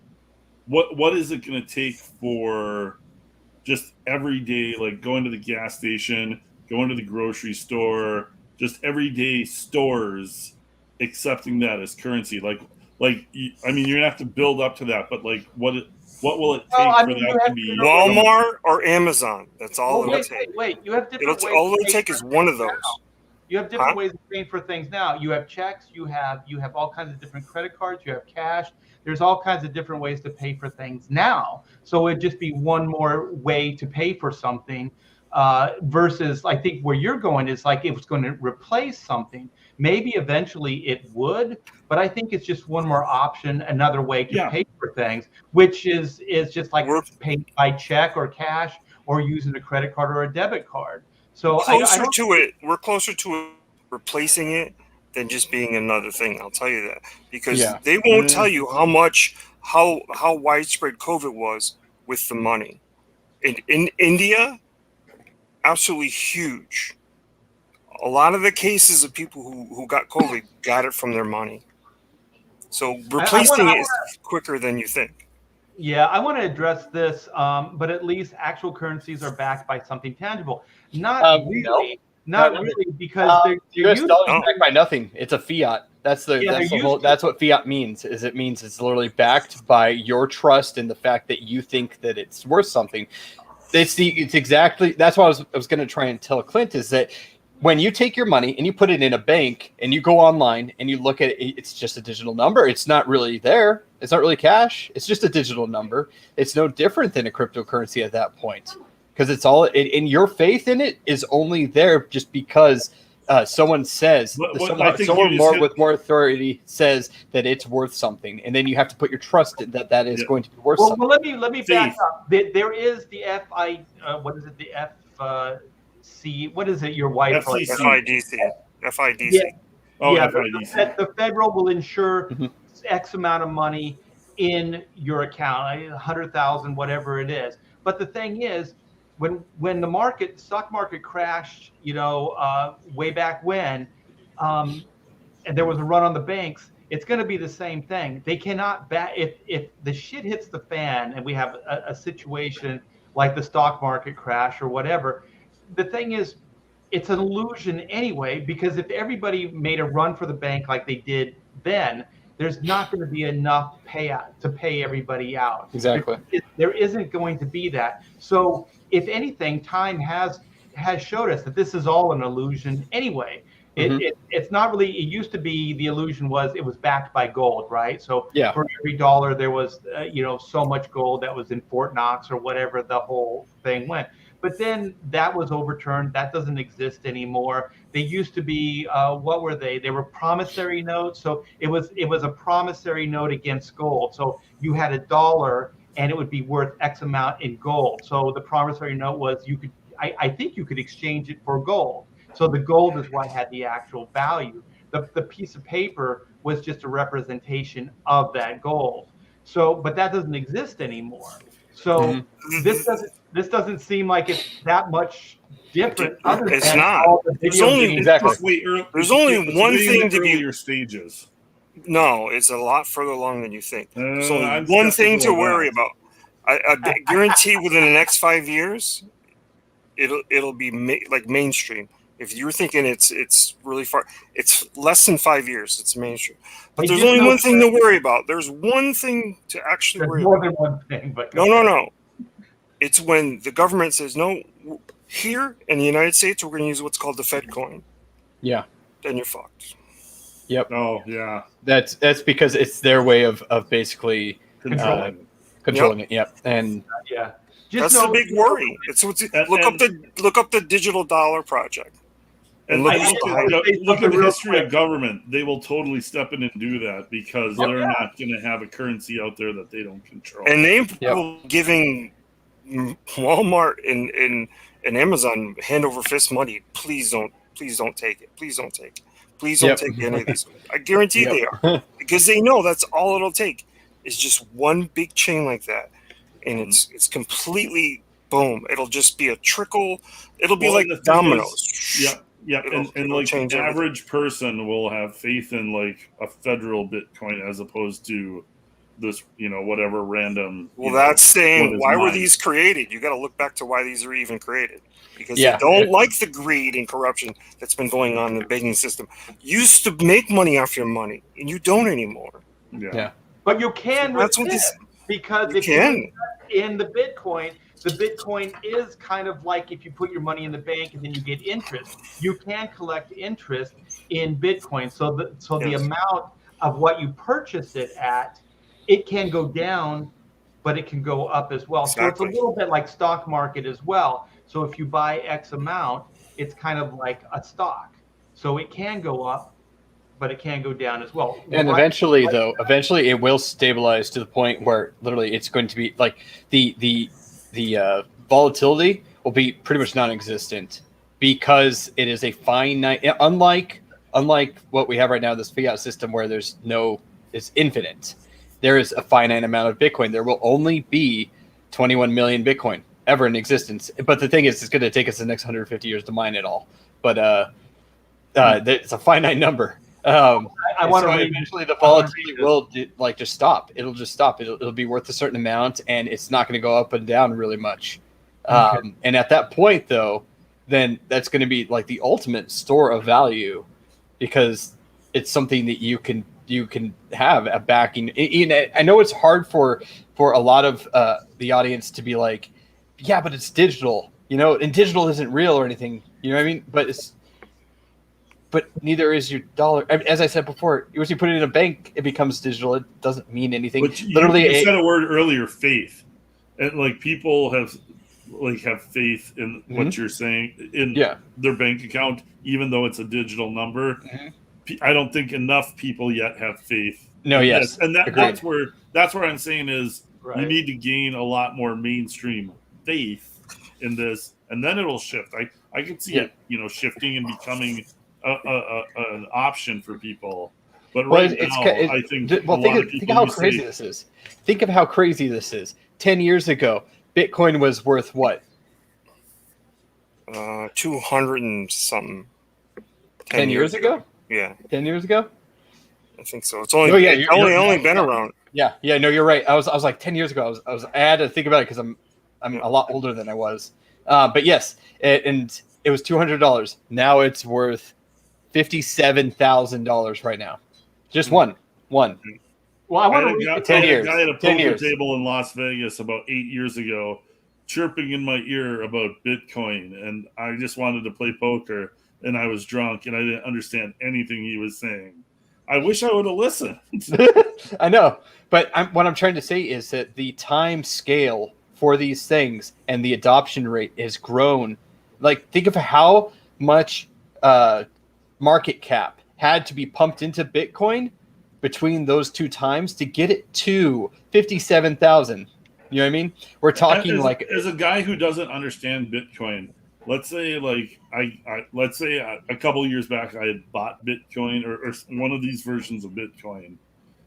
what is it going to take for just everyday, like going to the gas station, going to the grocery store, just everyday stores accepting that as currency? Like I mean, you're gonna have to build up to that, but like what will it take for that to be Walmart or Amazon? That's all it will take. Wait, you have different ways. All it'll take is one of those. You have different ways of paying for things now. You have checks. You have all kinds of different credit cards. You have cash. There's all kinds of different ways to pay for things now. So it'd just be one more way to pay for something, versus I think where you're going is like if it's going to replace something. Maybe eventually it would, but I think it's just one more option, another way to pay for things, which is just like paying by check or cash or using a credit card or a debit card. So we're closer to it replacing it than just being another thing. I'll tell you that, because they won't tell you how widespread COVID was with the money. In India, absolutely huge. A lot of the cases of people who got COVID got it from their money. So replacing it is quicker than you think. Yeah, I want to address this, but at least actual currencies are backed by something tangible. Not really, because they're US dollars backed by nothing. It's a fiat. That's what fiat means. It means it's literally backed by your trust in the fact that you think that it's worth something. It's exactly that's what I was going to try and tell Clint, is that when you take your money and you put it in a bank and you go online and you look at it, it's just a digital number. It's not really there. It's not really cash. It's just a digital number. It's no different than a cryptocurrency at that point, because it's all in your faith in it is only there just because someone says someone with more authority says that it's worth something, and then you have to put your trust in that is going to be worth something. Well, let me back up. There is the what is it? Your wife? FIDC. FIDC. The federal will insure X amount of money in your account, 100,000, whatever it is. But the thing is, when the stock market crashed, way back when, and there was a run on the banks, it's going to be the same thing. They cannot if the shit hits the fan and we have a situation like the stock market crash or whatever. The thing is, it's an illusion anyway, because if everybody made a run for the bank like they did then, there's not going to be enough payout to pay everybody out. Exactly. There isn't going to be that. So if anything, time has showed us that this is all an illusion anyway. It's not really. It used to be the illusion was it was backed by gold, right? So for every dollar there was so much gold that was in Fort Knox or whatever the whole thing went. But then that was overturned. That doesn't exist anymore. They used to be, what were they? They were promissory notes. So it was a promissory note against gold. So you had $1 and it would be worth X amount in gold. So the promissory note was I think you could exchange it for gold. So the gold is what had the actual value. The piece of paper was just a representation of that gold. So, but that doesn't exist anymore. So this doesn't seem like it's that much different. It's not. All the There's video only games. there's only one thing to be. Earlier stages. No, it's a lot further along than you think. There's only I'm one thing to skeptical of worry that. about. I guarantee within the next 5 years, it'll be like mainstream. If you're thinking it's really far, it's less than 5 years. It's mainstream. But there's only one thing to worry about. There's one thing to actually worry more about. than one thing, but No. It's when the government says no. Here in the United States, we're going to use what's called the FEDCOIN. Yeah. Then you're fucked. Yep. Oh yeah. That's because it's their way of basically controlling it. Yep. And yeah. That's the big worry. Look up the digital dollar project. And look at the history of government. They will totally step in and do that because they're not going to have a currency out there that they don't control. And they're giving Walmart and Amazon hand over fist money. Please don't take it. Please don't take it. Please don't take any of these. I guarantee they are, because they know that's all it'll take. Is just one big chain like that, and it's completely boom. It'll just be a trickle. It'll be like dominoes. Yeah, and like the average person will have faith in like a federal Bitcoin as opposed to this, whatever random. Well, that's saying why were these created? You got to look back to why these are even created, because they don't like the greed and corruption that's been going on in the banking system. You used to make money off your money, and you don't anymore. Yeah. But you can because if you invest in the Bitcoin is kind of like if you put your money in the bank and then you get interest. You can collect interest in Bitcoin. So the amount of what you purchase it at, it can go down, but it can go up as well. Exactly. So it's a little bit like stock market as well. So if you buy X amount, it's kind of like a stock. So it can go up, but it can go down as well. And eventually it will stabilize to the point where literally it's going to be like the volatility will be pretty much non-existent because it is a finite. Unlike what we have right now, this fiat system where it's infinite. There is a finite amount of Bitcoin. There will only be 21 million Bitcoin ever in existence. But the thing is, it's going to take us the next 150 years to mine it all. But it's a finite number. I want to eventually the volatility will just stop. It'll just stop. It'll be worth a certain amount, and it's not going to go up and down really much. And at that point, though, then that's going to be like the ultimate store of value because it's something that you can have a backing. I know it's hard for a lot of the audience to be like, yeah, but it's digital, and digital isn't real or anything. You know what I mean? But neither is your dollar. I mean, as I said before, once you put it in a bank, it becomes digital. It doesn't mean anything. But you said a word earlier, faith, and like people have faith in what you're saying in their bank account, even though it's a digital number. I don't think enough people yet have faith. No, yes, and that's where I'm saying is you need to gain a lot more mainstream faith in this, and then it'll shift. I can see it, shifting and becoming an option for people. But I think think how crazy this is. Think of how crazy this is. 10 years ago, Bitcoin was worth what? 200 and something. 10 years ago? Yeah. 10 years ago? I think so. It's only been around. Yeah. No, you're right. I was like 10 years ago. I had to think about it because I'm a lot older than I was. But yes, and it was $200. Now it's worth $57,000 right now. Just one. Well, I want to 10 years. I had a poker table in Las Vegas about 8 years ago, chirping in my ear about Bitcoin, and I just wanted to play poker, and I was drunk, and I didn't understand anything he was saying. I wish I would have listened. I know, but what I'm trying to say is that the time scale for these things and the adoption rate has grown. Like, think of how much market cap had to be pumped into Bitcoin between those two times to get it to 57,000. You know what I mean? We're talking as a guy who doesn't understand Bitcoin, let's say like let's say a couple of years back I had bought Bitcoin or one of these versions of Bitcoin,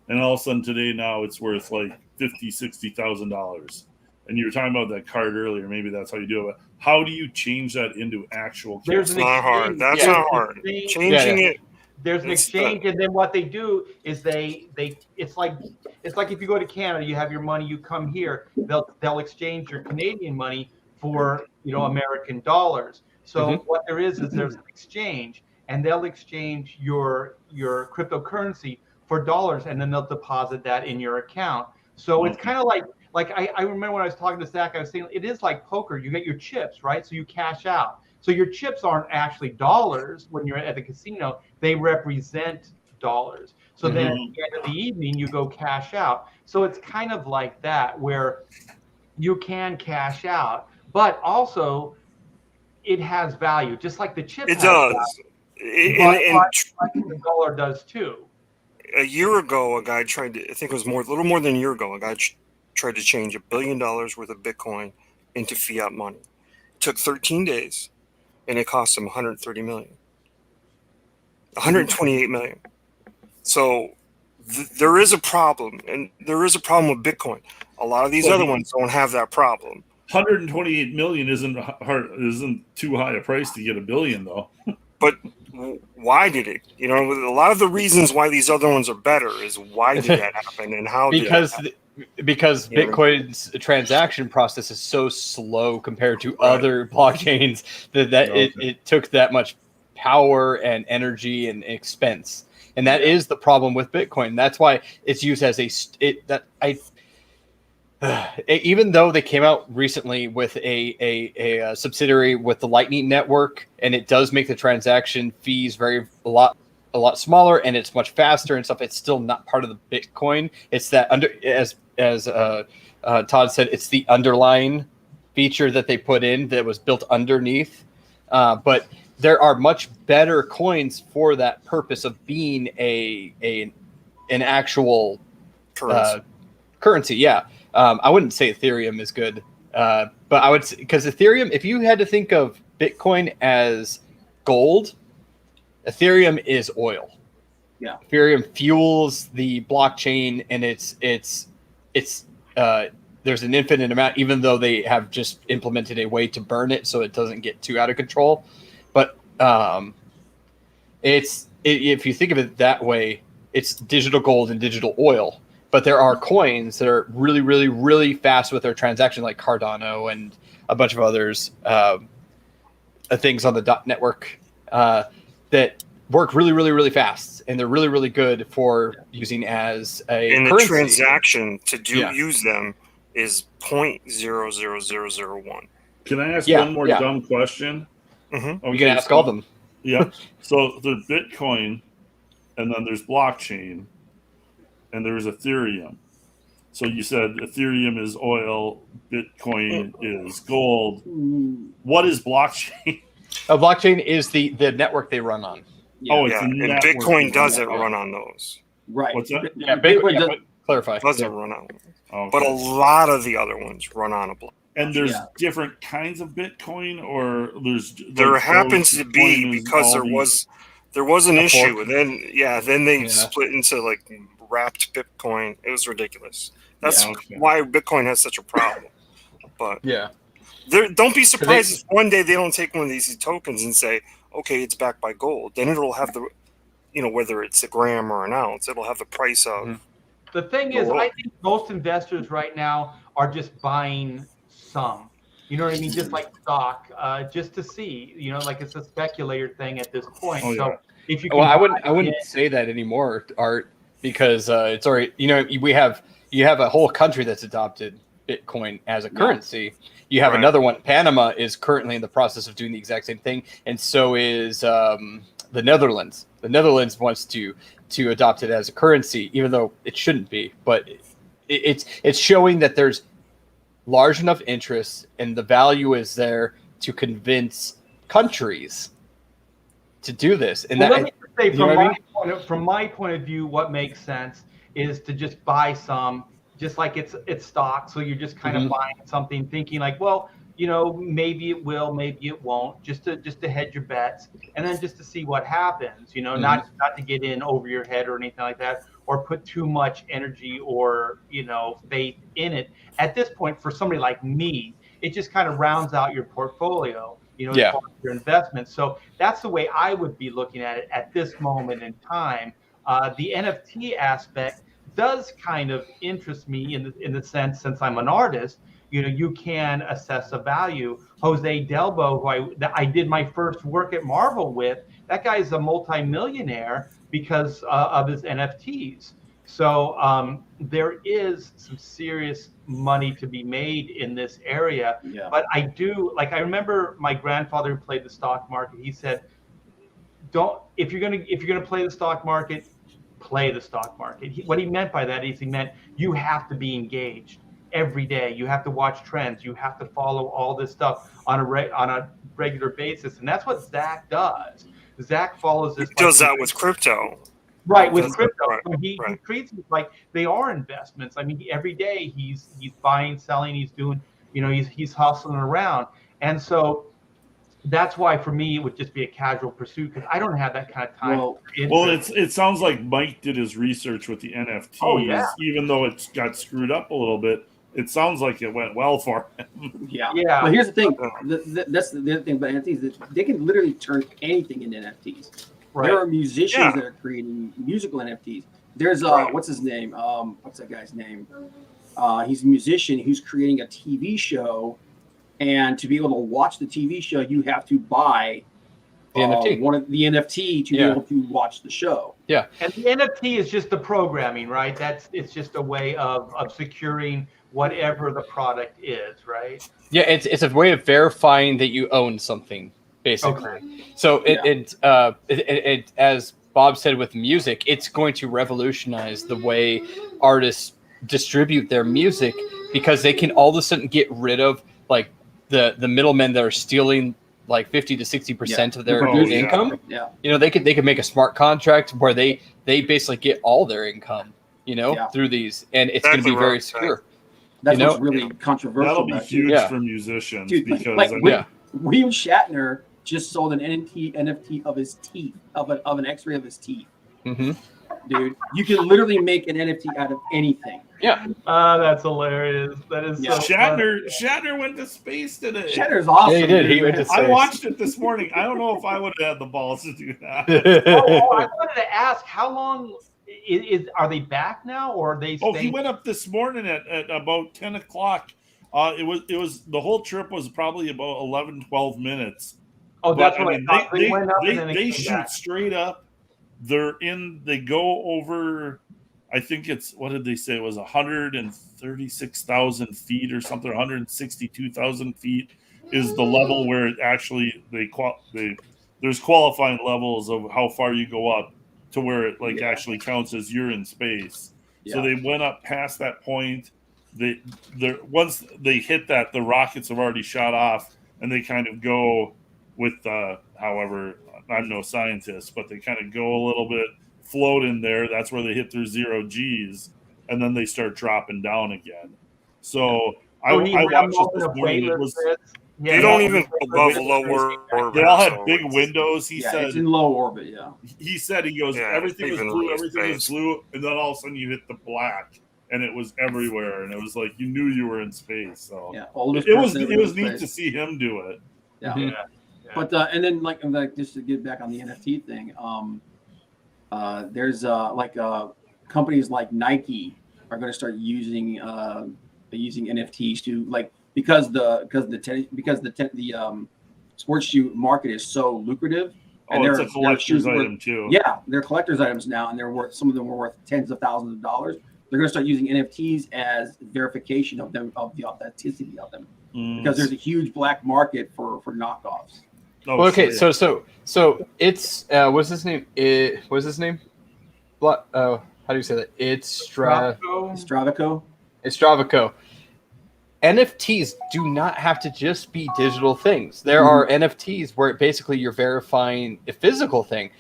and all of a sudden today now it's worth like $50,000-$60,000. And you were talking about that card earlier. Maybe that's how you do it. But how do you change that into actual cash? There's It's not hard. That's not hard. Changing it. There's an exchange, and then what they do is it's like if you go to Canada, you have your money, you come here, they'll exchange your Canadian money for American dollars. So what there is there's an exchange, and they'll exchange your cryptocurrency for dollars, and then they'll deposit that in your account. So it's kind of like I remember when I was talking to Zach, I was saying it is like poker. You get your chips, right? So you cash out. So your chips aren't actually dollars when you're at the casino. They represent dollars. So then at the end of the evening, you go cash out. So it's kind of like that, where you can cash out, but also it has value, just like the chip It has does. value. Like the dollar does too. A year ago, a guy tried to, I think it was a little more than a year ago, a guy tried to change $1 billion worth of Bitcoin into fiat money. It took 13 days, and it cost him 130 million. 128 million. So there is a problem, and there is a problem with Bitcoin. A lot of these other ones don't have that problem. 128 million isn't too high a price to get $1 billion, though. But why did it? A lot of the reasons why these other ones are better is why did that happen, and how did that happen? Because Bitcoin's transaction process is so slow compared to other blockchains that it took that much power and energy and expense, and that is the problem with Bitcoin. That's why it's used as even though they came out recently with a subsidiary with the Lightning Network, and it does make the transaction fees a lot smaller, and it's much faster and stuff. It's still not part of the Bitcoin. It's that as Todd said, it's the underlying feature that they put in that was built underneath. But there are much better coins for that purpose of being an actual currency. Yeah. I wouldn't say Ethereum is good, but I would, because Ethereum, if you had to think of Bitcoin as gold, Ethereum is oil. Yeah. Ethereum fuels the blockchain, and there's an infinite amount, even though they have just implemented a way to burn it so it doesn't get too out of control. But if you think of it that way, it's digital gold and digital oil. But there are coins that are really, really, really fast with their transaction, like Cardano and a bunch of others, things on the network that work really, really, really fast, and they're really, really good for using as a and currency. The transaction to use them is 0.00001. Can I ask one more dumb question? Okay, you can ask all of them. Yeah. So there's Bitcoin, and then there's blockchain, and there's Ethereum. So you said Ethereum is oil, Bitcoin is gold. What is blockchain? Blockchain is the network they run on. Yeah. Oh, it's and Bitcoin doesn't run on those. Right. What's that? Yeah, Bitcoin clarify. Doesn't run on them. Okay. But a lot of the other ones run on a block. And there's different kinds of Bitcoin, or there happens to be, because there was an issue, and then they split into like wrapped Bitcoin. It was ridiculous. That's why Bitcoin has such a problem. But don't be surprised if one day they don't take one of these tokens and say, okay, it's backed by gold. Then it'll have the, whether it's a gram or an ounce, it'll have the price of. The thing is, I think most investors right now are just buying some. You know what I mean? Just like stock, just to see. Like it's a speculator thing at this point. If you, I wouldn't say that anymore, Art, because it's already. You have a whole country that's adopted Bitcoin as a currency. You have another one. Panama is currently in the process of doing the exact same thing, and so is the Netherlands. The Netherlands wants to adopt it as a currency, even though it shouldn't be. But it's showing that there's large enough interest, and the value is there to convince countries to do this. And let me say, from my point of view, what makes sense is to just buy some. Just like it's stock, so you're just kind of buying something, thinking like, well, maybe it will, maybe it won't, just to hedge your bets, and then just to see what happens. Not to get in over your head or anything like that, or put too much energy or faith in it. At this point, for somebody like me, it just kind of rounds out your portfolio, as far as your investments. So that's the way I would be looking at it at this moment in time. The NFT aspect does kind of interest me in the sense, since I'm an artist, you can assess a value. Jose Delbo, who I did my first work at Marvel with, that guy's a multimillionaire because of his NFTs. So there is some serious money to be made in this area. Yeah. But I remember my grandfather who played the stock market. He said, if you're gonna play the stock market, play the stock market. What he meant by that is he meant you have to be engaged every day. You have to watch trends. You have to follow all this stuff on a regular basis, and that's what Zach does. Zach follows this. He does that with crypto. Right, with crypto. Right, he treats it like they are investments. I mean, every day he's buying, selling, he's doing, he's hustling around. And so that's why for me it would just be a casual pursuit, because I don't have that kind of time. Well, it sounds like Mike did his research with the NFTs. Oh, yeah. Even though it got screwed up a little bit, it sounds like it went well for him. Yeah. But here's the thing. That's the other thing about NFTs. That they can literally turn anything into NFTs. Right. There are musicians that are creating musical NFTs. There's what's his name? What's that guy's name? He's a musician who's creating a TV show, and to be able to watch the TV show, you have to buy the NFT to be able to watch the show. Yeah. And the NFT is just the programming, right? It's just a way of securing whatever the product is, right? Yeah, it's a way of verifying that you own something, basically. Okay. So it as Bob said with music, it's going to revolutionize the way artists distribute their music, because they can all of a sudden get rid of like the middlemen that are stealing like 50 to 60% of their income. Yeah. They could make a smart contract where they basically get all their income, through these, and it's going to be very secure. That's what's really controversial. That'll be huge for musicians, because William Shatner just sold an NFT of his teeth, of an X-ray of his teeth. Mm-hmm. Dude, you can literally make an NFT out of anything. Yeah. That's hilarious. That is so Shatner went to space today. Shatner's awesome. Yeah, he did. He went to space. I watched it this morning. I don't know if I would have had the balls to do that. I wanted to ask, how long are they back now, or are they? He went up this morning at about 10 o'clock. It was the whole trip was probably about 11, 12 minutes. Oh, that's what I thought. They shoot back straight up. They go over, I think it's, what did they say? It was 136,000 feet or something. 162,000 feet is the level where it actually, there's qualifying levels of how far you go up to where it actually counts as you're in space. Yeah. So they went up past that point. Once they hit that, the rockets have already shot off, and they kind of go with, however, I'm no scientist, but they kind of go a little bit, float in there. That's where they hit their 0 Gs, and then they start dropping down again. So I watched it this morning. They don't even go above lower orbit. They all had big windows. He said it's in low orbit. Yeah. He said, he goes, everything was blue, everything was blue, and then all of a sudden you hit the black, and it was everywhere, and it was like you knew you were in space. So it was neat to see him do it. Yeah. Mm-hmm. Yeah. But and then like just to get back on the NFT thing, there's companies like Nike are going to start using NFTs to because the sports shoe market is so lucrative. And it's a collector's item too. Yeah, they're collector's items now, and some of them are worth tens of thousands of dollars. They're going to start using NFTs as verification of them, of the authenticity of them, because there's a huge black market for knockoffs. Oh, well, okay, so it's what's his name? What's his name? How do you say that? It's Stravaco. Stravaco. NFTs do not have to just be digital things. There are NFTs where basically you're verifying a physical thing,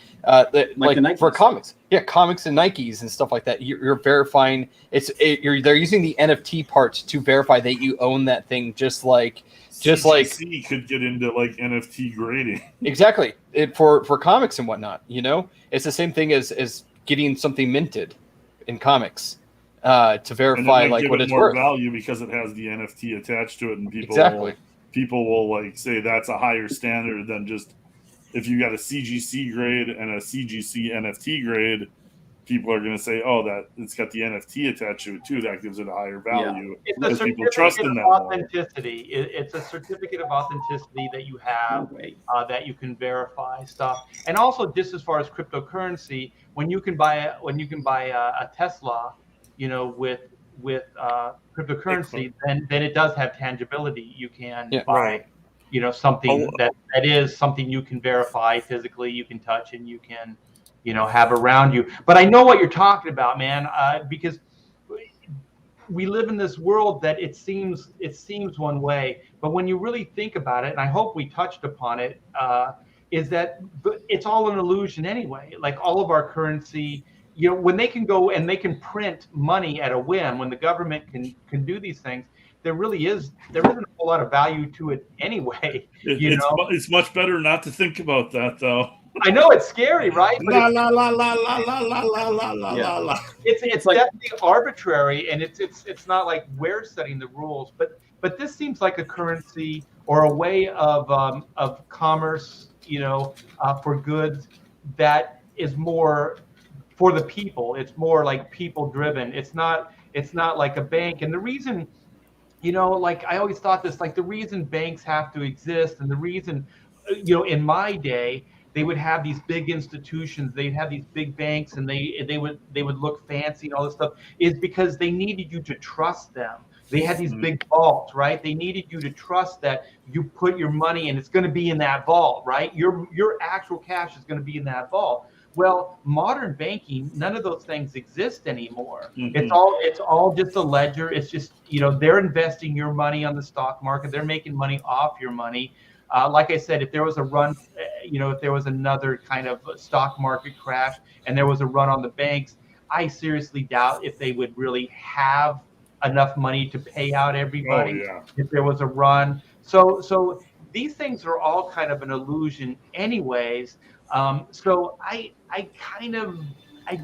like for comics. Yeah, comics and Nikes and stuff like that. You're verifying they're using the NFT parts to verify that you own that thing, just like CGC could get into like NFT grading. Exactly. For comics and whatnot, it's the same thing as getting something minted in comics. To verify like what it's more worth. Value because it has the NFT attached to it, and people will like say that's a higher standard than just if you got a CGC grade and a CGC NFT grade. People are going to say, "Oh, that it's got the NFT attached to it too. That gives it a higher value." It's a certificate of authenticity. It's a certificate of authenticity that you have that you can verify stuff. And also, just as far as cryptocurrency, when you can buy a Tesla, with cryptocurrency, then it does have tangibility. You can buy, something that is something you can verify physically, you can touch, and you can, have around you. But I know what you're talking about, man, because we live in this world that it seems one way, but when you really think about it, and I hope we touched upon it, is that it's all an illusion anyway. Like all of our currency. When they can go and they can print money at a whim, when the government can do these things, there isn't a whole lot of value to it anyway. It's much better not to think about that, though. I know it's scary, right? La la la la la la la la la la la. It's like definitely arbitrary, and it's not like we're setting the rules, but this seems like a currency or a way of commerce, for goods that is more for the people. It's more like people driven. It's not like a bank. And the reason, like I always thought this, like the reason banks have to exist, and the reason, in my day, they would have these big institutions, they'd have these big banks, and they would look fancy and all this stuff, is because they needed you to trust them. They had these big vaults, right? They needed you to trust that you put your money and it's going to be in that vault, right? Your actual cash is going to be in that vault. Well, modern banking, none of those things exist anymore. It's all just a ledger. It's just, they're investing your money on the stock market. They're making money off your money. Like I said, if there was a run, if there was another kind of stock market crash and there was a run on the banks, I seriously doubt if they would really have enough money to pay out everybody if there was a run. So these things are all kind of an illusion anyways. So I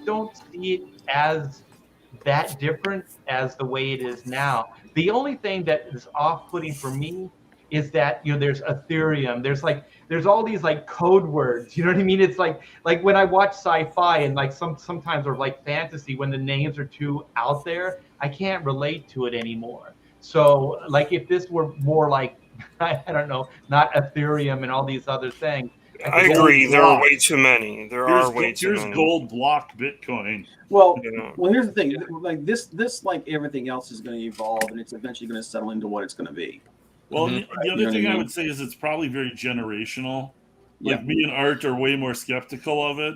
don't see it as that different as the way it is now. The only thing that is off-putting for me is that, there's Ethereum, there's all these like code words, you know what I mean? It's like when I watch sci-fi and like sometimes or like fantasy, when the names are too out there, I can't relate to it anymore. So like if this were more like, I don't know, not Ethereum and all these other things. I agree. There are way too many. Here's gold block Bitcoin. Well, here's the thing. Like this, like everything else, is going to evolve, and it's eventually going to settle into what it's going to be. Well, the other thing I would say is it's probably very generational. Like me and Art are way more skeptical of it,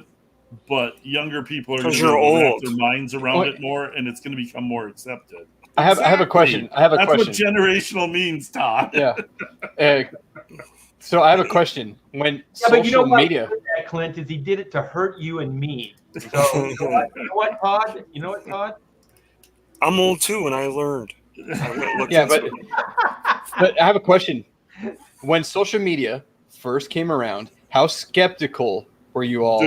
but younger people are going to wrap their minds around it more, and it's going to become more accepted. I have a question. That's what generational means, Todd. Yeah. So I have a question. When social media, what, Clint, is he did it to hurt you and me. So you know what, Todd? You know what, Todd? I'm old too, and I learned. But I have a question. When social media first came around, how skeptical were you all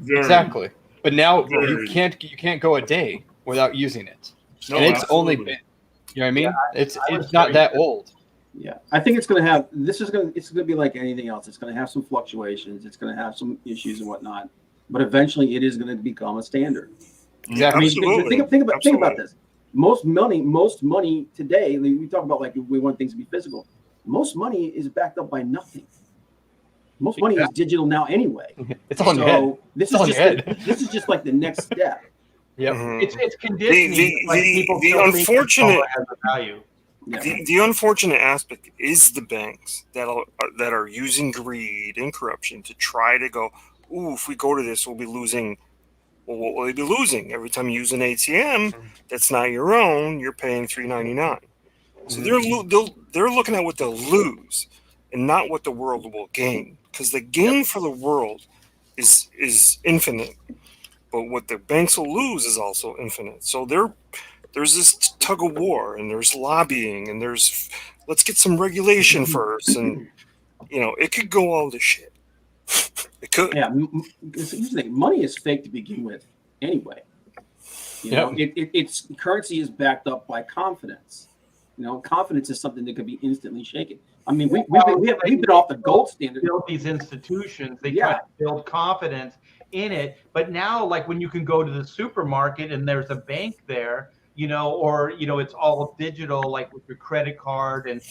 exactly? But now you can't go a day without using it, and it's only been, you know what I mean? It's not that old. Yeah, I think it's going to have. It's going to be like anything else. It's going to have some fluctuations. It's going to have some issues and whatnot. But eventually, it is going to become a standard. Exactly. I mean, think about this. Most money today. We talk about like we want things to be physical. Most money is backed up by nothing. Most money is digital now anyway. It's on your head. This is just like the next step. Yep. It's conditioning. The unfortunate value. Yeah. The unfortunate aspect is the banks that are using greed and corruption to try to go, ooh, if we go to this, we'll be losing. Well, what will they be losing? Every time you use an ATM that's not your own, you're paying $3.99. So they're looking at what they'll lose, and not what the world will gain, because the gain for the world is infinite, but what the banks will lose is also infinite. So there's this tug of war, and there's lobbying, and there's let's get some regulation first, and it could go all to shit. It could. Yeah, here's the thing: money is fake to begin with, anyway. It's currency is backed up by confidence. Confidence is something that could be instantly shaken. I mean, we've been off the gold standard. Build these institutions, they try to build confidence in it. But now, like when you can go to the supermarket and there's a bank there, or it's all digital, like with your credit card and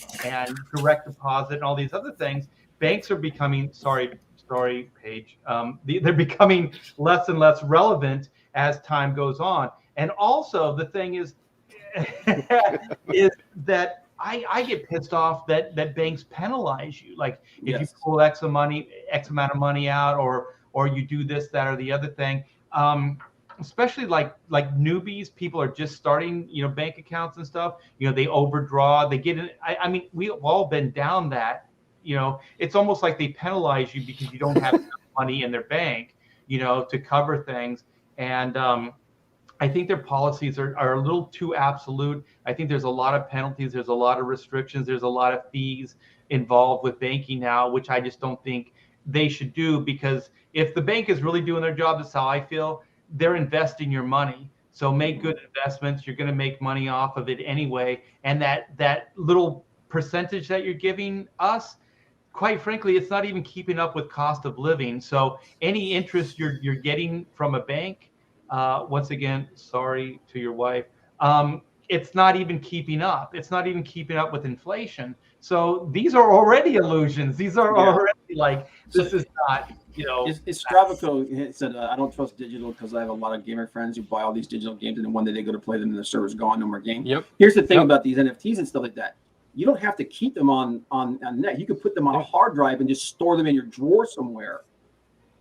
direct deposit and all these other things. Banks are becoming sorry, Paige. They're becoming less and less relevant as time goes on. And also the thing is that I get pissed off that banks penalize you. Like if you pull X amount of money out, or you do this, that, or the other thing. Especially like newbies, people are just starting, bank accounts and stuff. They overdraw, they get in. I mean, we've all been down that. It's almost like they penalize you because you don't have enough money in their bank, to cover things. And I think their policies are a little too absolute. I think there's a lot of penalties. There's a lot of restrictions. There's a lot of fees involved with banking now, which I just don't think they should do, because if the bank is really doing their job, that's how I feel, they're investing your money. So make good investments. You're going to make money off of it anyway. And that little percentage that you're giving us, quite frankly, it's not even keeping up with cost of living. So any interest you're getting from a bank, once again, sorry to your wife, it's not even keeping up. It's not even keeping up with inflation. So these are already illusions. These are already this is not, It's Stravaco said, I don't trust digital because I have a lot of gamer friends who buy all these digital games, and then one day they go to play them and the server's gone, no more game. Yep. Here's the thing about these NFTs and stuff like that. You don't have to keep them on net. You can put them on a hard drive and just store them in your drawer somewhere.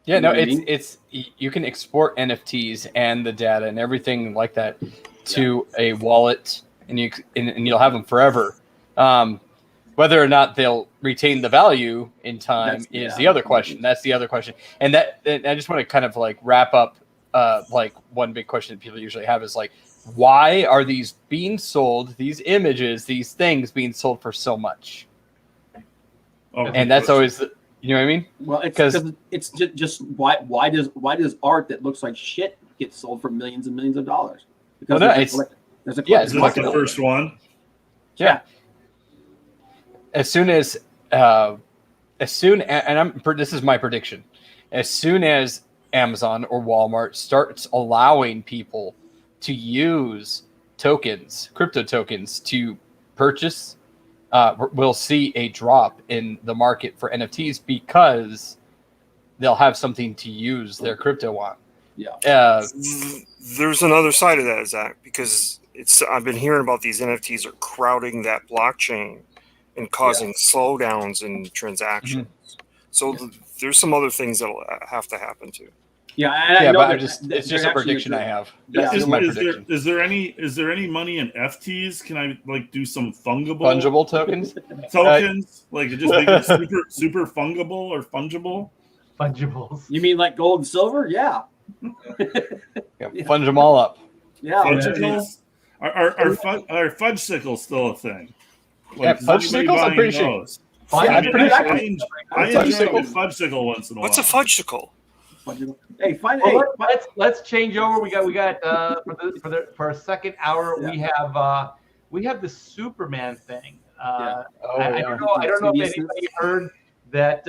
Yeah, it's you can export NFTs and the data and everything like that to a wallet, and you'll have them forever. Whether or not they'll retain the value in time is the other question. That's the other question. And I just want to kind of wrap up one big question that people usually have is why are these being sold, these images, these things being sold for so much? And that's always you know what I mean? Well, it's just why does art that looks like shit get sold for millions and millions of dollars? Because there's a is this the first one? Yeah. This is my prediction. As soon as Amazon or Walmart starts allowing people to use crypto tokens to purchase, we'll see a drop in the market for NFTs because they'll have something to use their crypto on. Yeah. There's another side of that, Zach, because I've been hearing about these NFTs are crowding that blockchain and causing slowdowns in transactions. Mm-hmm. So there's some other things that'll have to happen too. It's just a prediction I have. Is there any money in FTs? Can I do some fungible tokens? Just make it super fungible or fungible? Fungibles. You mean like gold and silver? Yeah. Fudge them all up. Yeah. Are fudge sickles still a thing? Fudge sickles, I'm pretty sure. I enjoy a fudge sickle once in a while. What's a fudge sickle? Hey, let's change over. We got for a second hour. Yeah. We have the Superman thing. I don't know if anybody heard that.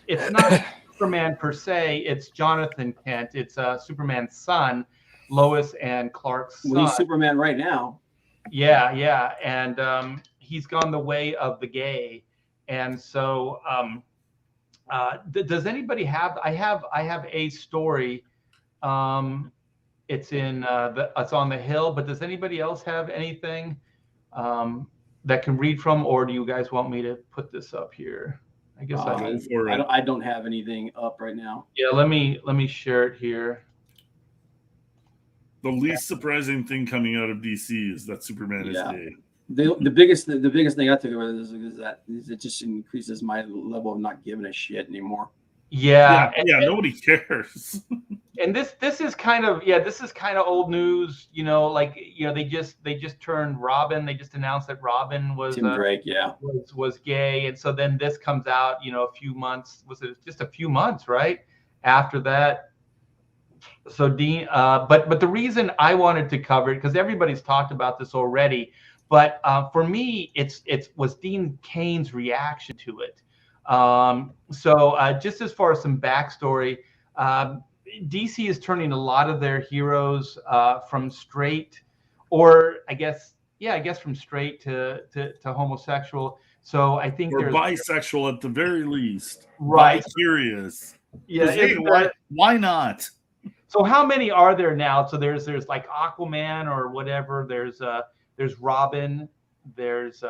It's not Superman per se. It's Jonathan Kent. It's Superman's son, Lois and Clark's son. Well, he's Superman right now. Yeah, and he's gone the way of the gay, and so. Does anybody have? I have a story. It's it's on the Hill. But does anybody else have anything that can read from, or do you guys want me to put this up here? I guess I don't have anything up right now. Yeah, let me share it here. The least surprising thing coming out of DC is that Superman is gay. The biggest thing I took away is that it just increases my level of not giving a shit anymore. Yeah, nobody cares. And this is kind of old news. You know, like they just turned Robin. They just announced that Robin was Tim Drake, was gay, and so then this comes out. A few months, was it just a few months, right? After that. So Dean, but the reason I wanted to cover it, because everybody's talked about this already, but for me, it was Dean Cain's reaction to it. So just as far as some backstory, DC is turning a lot of their heroes from straight, or I guess from straight to homosexual. So I think or bisexual at the very least. Right. Bi-curious. Yeah. Hey, why not? So how many are there now? So there's like Aquaman or whatever. There's Robin. There's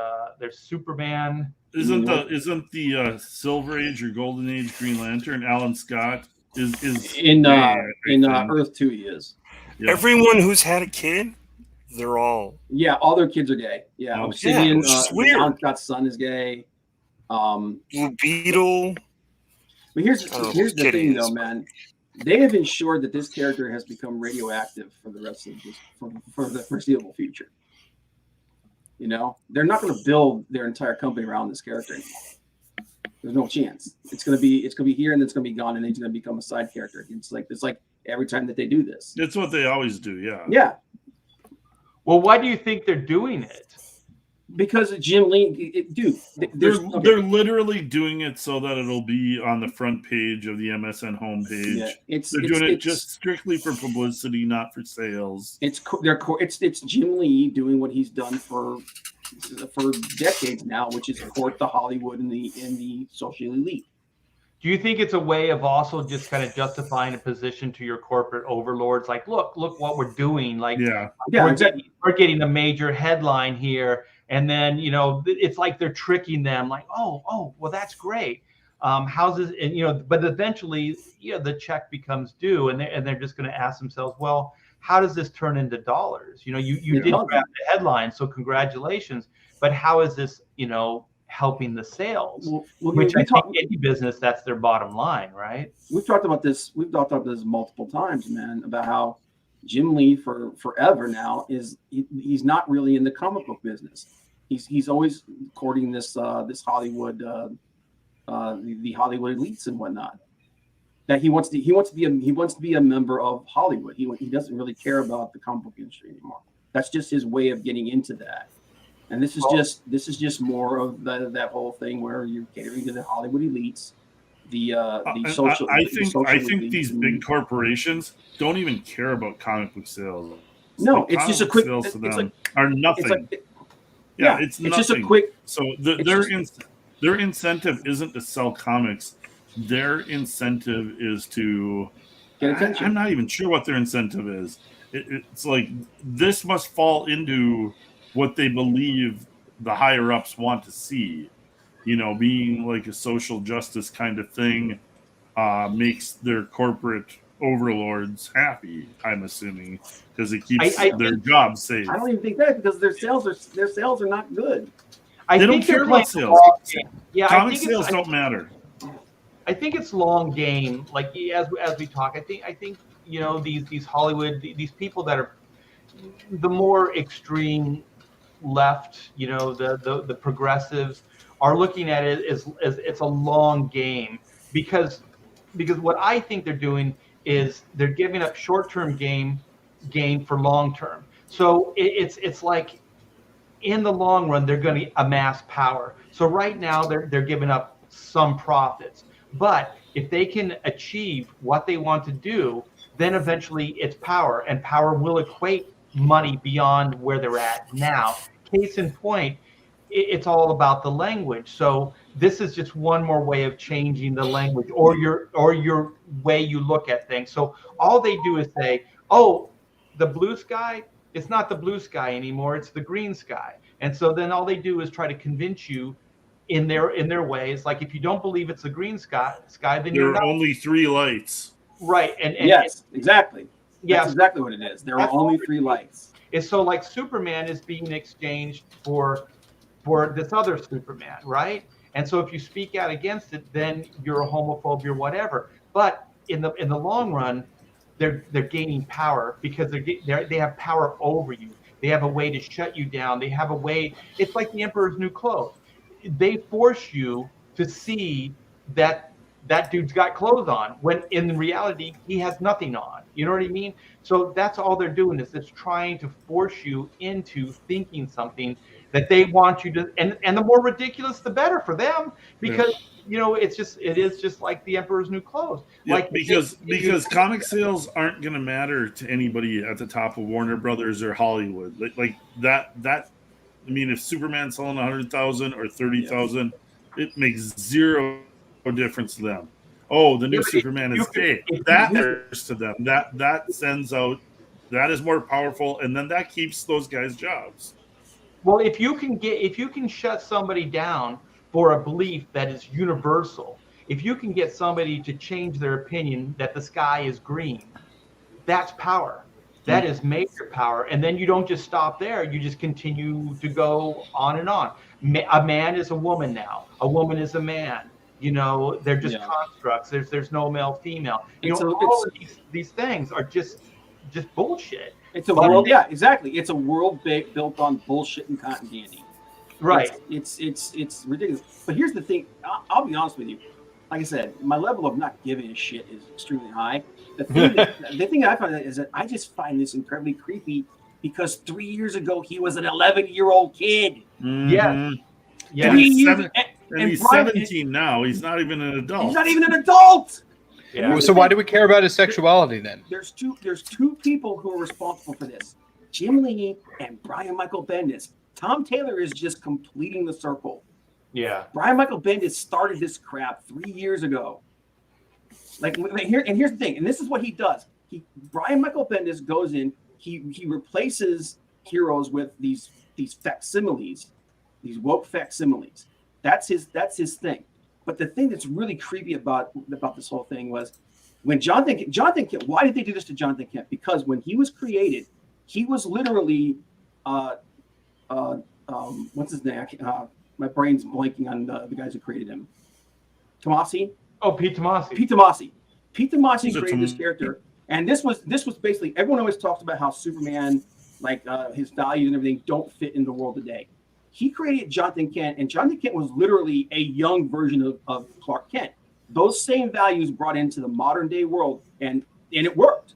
Superman. Isn't the Silver Age or Golden Age Green Lantern Alan Scott is in Earth 2 he is. Yeah. Everyone who's had a kid, they're all all their kids are gay. Yeah, Obsidian. Alan Scott's son is gay. Blue Beetle. But here's the thing, though, man. They have ensured that this character has become radioactive for the rest of for the foreseeable future. They're not going to build their entire company around this character anymore. There's no chance. It's going to be here and it's going to be gone, and he's going to become a side character. It's like every time that they do this. It's what they always do. Yeah. Yeah. Well, why do you think they're doing it? Because Jim Lee, they're literally doing it so that it'll be on the front page of the MSN homepage. Yeah, they're doing it just strictly for publicity, not for sales. It's Jim Lee doing what he's done for decades now, which is court the Hollywood and the social elite. Do you think it's a way of also just kind of justifying a position to your corporate overlords? Like, look what we're doing. Like, we're getting a major headline here. And then, it's like they're tricking them like, oh, well, that's great. How's this? And, but eventually, the check becomes due and they're just going to ask themselves, well, how does this turn into dollars? You did grab the headline, so congratulations. But how is this, helping the sales? Which I think any business, that's their bottom line, right? We've talked about this multiple times, man, about how Jim Lee for forever now he's not really in the comic book business. He's always courting this Hollywood the Hollywood elites and whatnot. That he wants to be a member of Hollywood. He doesn't really care about the comic book industry anymore. That's just his way of getting into that. And this is just more of that whole thing where you're catering to the Hollywood elites. I think these big corporations don't even care about comic book sales. No, it's just a quick sales to them are nothing. It's nothing. Just a quick. So their incentive isn't to sell comics. Their incentive is to get attention. I'm not even sure what their incentive is. It's like this must fall into what they believe the higher ups want to see. Being like a social justice kind of thing makes their corporate overlords happy, I'm assuming, because it keeps their jobs safe. I don't even think that, because their sales are not good. They don't care about sales. Comic sales don't matter. I think it's long game. Like as we talk, I think these Hollywood, these people that are the more extreme left, the progressives, are looking at it as it's a long game, because what I think they're doing is they're giving up short-term gain for long-term. So it's like in the long run they're going to amass power. So right now they're giving up some profits, but if they can achieve what they want to do, then eventually it's power, and power will equate money beyond where they're at now. Case in point, it's all about the language. So this is just one more way of changing the language or your way you look at things. So all they do is say, oh, the blue sky, it's not the blue sky anymore, it's the green sky. And so then all they do is try to convince you in their ways. Like, if you don't believe it's the green sky, then there are only three lights. Right. And yes, exactly. Yeah, that's exactly what it is. There are only three lights. is so like Superman is being exchanged for this other Superman, right? And so if you speak out against it, then you're a homophobe, you're whatever. But in the long run, they're gaining power because they have power over you. They have a way to shut you down. They have a way. It's like the Emperor's New Clothes. They force you to see that dude's got clothes on when in reality he has nothing on. You know what I mean? So that's all they're doing is it's trying to force you into thinking something that they want you to, and the more ridiculous the better for them, because it is just like the Emperor's New Clothes. Yeah, like because comic sales aren't going to matter to anybody at the top of Warner Brothers or Hollywood. Like that. I mean, if Superman's selling 100,000 or 30,000, it makes zero difference to them. Oh, the new Superman is gay. That matters to them. That sends out. That is more powerful, and then that keeps those guys' jobs. Well, if you can shut somebody down for a belief that is universal, if you can get somebody to change their opinion that the sky is green, that's power. That is major power. And then you don't just stop there. You just continue to go on and on. A man is a woman now. A woman is a man. They're just constructs. There's no male, female. All of these things are just bullshit. It's a world, exactly. It's a world built on bullshit and cotton candy. Right. It's ridiculous. But here's the thing. I'll be honest with you. Like I said, my level of not giving a shit is extremely high. The thing I find is that I just find this incredibly creepy because 3 years ago he was an 11-year-old kid. Mm-hmm. Yeah. 3 years, and he's 17 now. He's not even an adult. He's not even an adult. Yeah. So why do we care about his sexuality then? There's two people who are responsible for this: Jim Lee and Brian Michael Bendis. Tom Taylor is just completing the circle. Yeah. Brian Michael Bendis started this crap 3 years ago. Here's the thing, and this is what he does. Brian Michael Bendis goes in, he replaces heroes with these facsimiles, these woke facsimiles. That's his thing. But the thing that's really creepy about this whole thing was when Jonathan Kent. Why did they do this to Jonathan Kent? Because when he was created, he was literally what's his name? My brain's blanking on the guys who created him. Tomasi. Oh, Pete Tomasi. Pete Tomasi created this character, and this was basically, everyone always talks about how Superman, his values and everything, don't fit in the world today. He created Jonathan Kent, and Jonathan Kent was literally a young version of Clark Kent. Those same values brought into the modern day world, and it worked.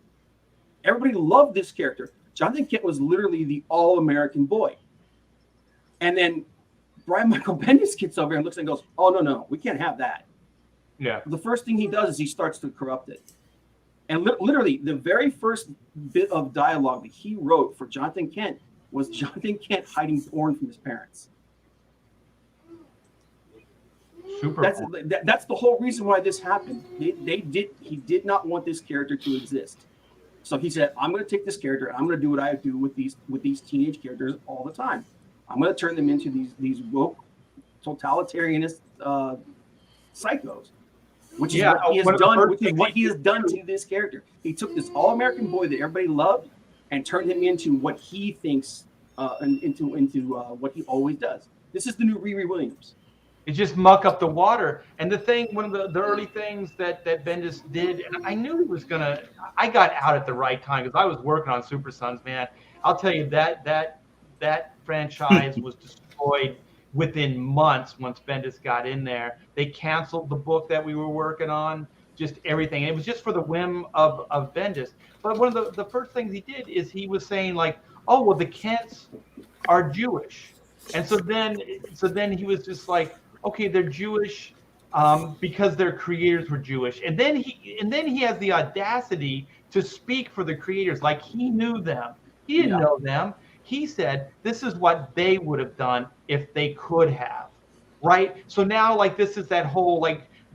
Everybody loved this character. Jonathan Kent was literally the all-American boy. And then Brian Michael Bendis gets over and looks and goes, "Oh no, we can't have that." Yeah. The first thing he does is he starts to corrupt it. And literally, the very first bit of dialogue that he wrote for Jonathan Kent was Jonathan Kent hiding porn from his parents. Super. That's the whole reason why this happened. He did not want this character to exist. So he said, "I'm going to take this character and I'm going to do what I do with these teenage characters all the time. I'm going to turn them into these woke, totalitarianist psychos." Which is what he has done to this character. He took this all-American boy that everybody loved and turned him into what he thinks, into what he always does. This is the new Riri Williams. It just muck up the water. And the thing, one of the early things that Bendis did, and I knew he was gonna. I got out at the right time because I was working on Super Sons, man. I'll tell you that franchise was destroyed within months once Bendis got in there. They canceled the book that we were working on, just everything. And it was just for the whim of Bendis. But one of the first things he did is he was saying oh, well, the Kents are Jewish. And so then he was just like, okay, they're Jewish because their creators were Jewish. And then he has the audacity to speak for the creators like he knew them. He didn't know them. He said, this is what they would have done if they could have, right? So now, this is that whole,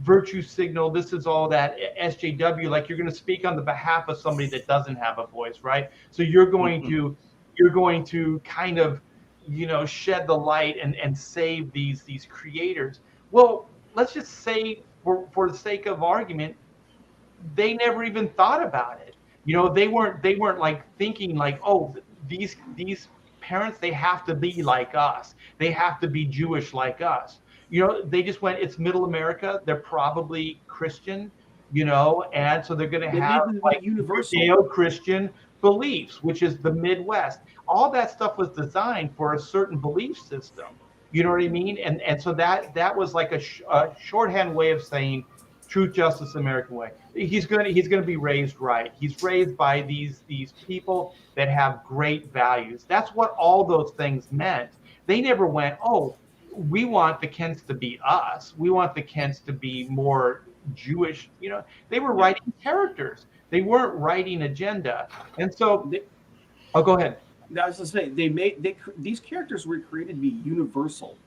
virtue signal. This is all that SJW, you're going to speak on the behalf of somebody that doesn't have a voice, right? So you're going to kind of, shed the light and save these creators. Well, let's just say, for the sake of argument, they never even thought about it. They weren't thinking oh, these parents, they have to be like us. They have to be Jewish like us. They just went, it's middle America. They're probably Christian, and so they're going to have like universal Judeo-Christian beliefs, which is the Midwest. All that stuff was designed for a certain belief system. You know what I mean? And so that was like a shorthand way of saying truth, justice, American way. He's going to be raised right. He's raised by these people that have great values. That's what all those things meant. They never went, oh, we want the Kents to be us. We want the Kents to be more Jewish. They were writing characters. They weren't writing agenda. And so, go ahead. I was going to say these characters were created to be universal.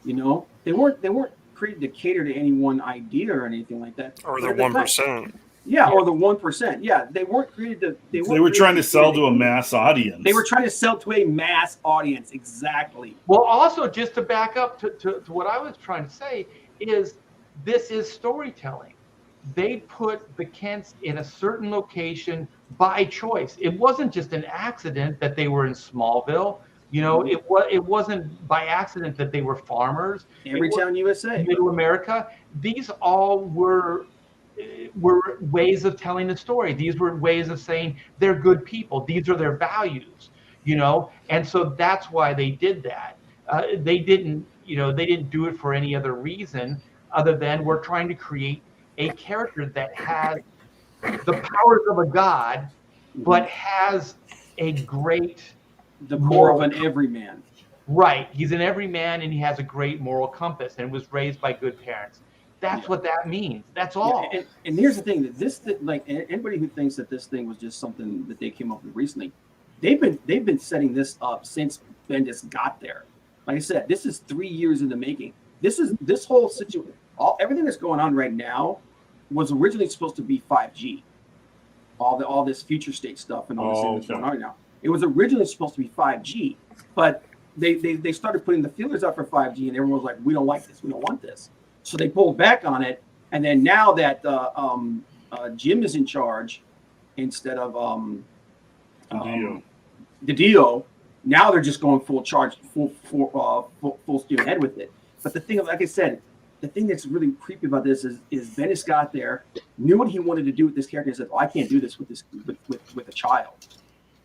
They weren't created to cater to any one idea or anything like that. Or the 1%. Yeah, or the 1%. Yeah, they weren't created to. They were trying to sell to a mass audience. They were trying to sell to a mass audience. Exactly. Well, also, just to back up to what I was trying to say is, this is storytelling. They put the Kents in a certain location by choice. It wasn't just an accident that they were in Smallville. It wasn't by accident that they were farmers. Everytown, USA. Middle America. These all were ways of telling the story. These were ways of saying they're good people. These are their values, and so that's why they did that. They didn't do it for any other reason other than we're trying to create a character that has the powers of a god, but has a great core of an everyman. Right. He's an everyman, and he has a great moral compass, and was raised by good parents. That's what that means. That's all. Yeah, and here's the thing: that anybody who thinks that this thing was just something that they came up with recently, they've been setting this up since Bendis got there. Like I said, this is 3 years in the making. This whole situation, everything that's going on right now, was originally supposed to be 5G. All this future state stuff and all this thing that's going on right now. It was originally supposed to be 5G, but they started putting the feelers out for 5G, and everyone was like, "We don't like this. We don't want this." So they pulled back on it, and then now that Jim is in charge instead of Didio, now they're just going full charge, full steam ahead with it. But the thing, like I said, the thing that's really creepy about this is Bendis got there, knew what he wanted to do with this character, and said, "Oh, I can't do this with a child,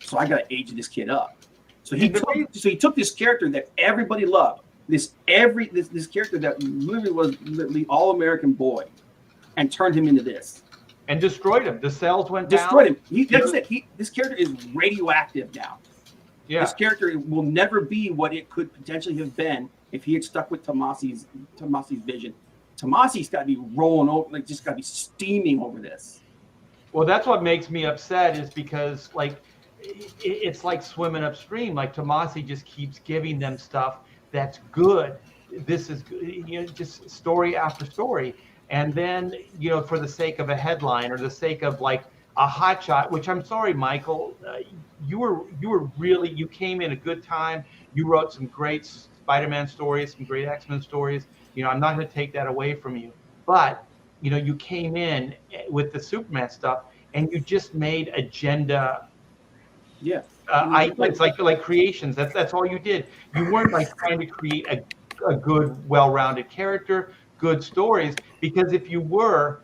so I got to age this kid up." So he took this character that everybody loved. This character that literally was the all-American boy, and turned him into this, and destroyed him. The sales went down. Destroyed him. This character is radioactive now. Yeah. This character will never be what it could potentially have been if he had stuck with Tomasi's vision. Tomasi's got to be rolling over, just got to be steaming over this. Well, that's what makes me upset, is because it's like swimming upstream. Like Tomasi just keeps giving them stuff that's good. This is just story after story, and then for the sake of a headline or the sake of like a hot shot, which I'm sorry, Michael, you came in a good time. You wrote some great Spider-Man stories, some great X-Men stories. I'm not going to take that away from you, but you came in with the Superman stuff, and you just made agenda. Yeah. It's like creations. That's all you did. You weren't trying to create a good, well-rounded character, good stories. Because if you were,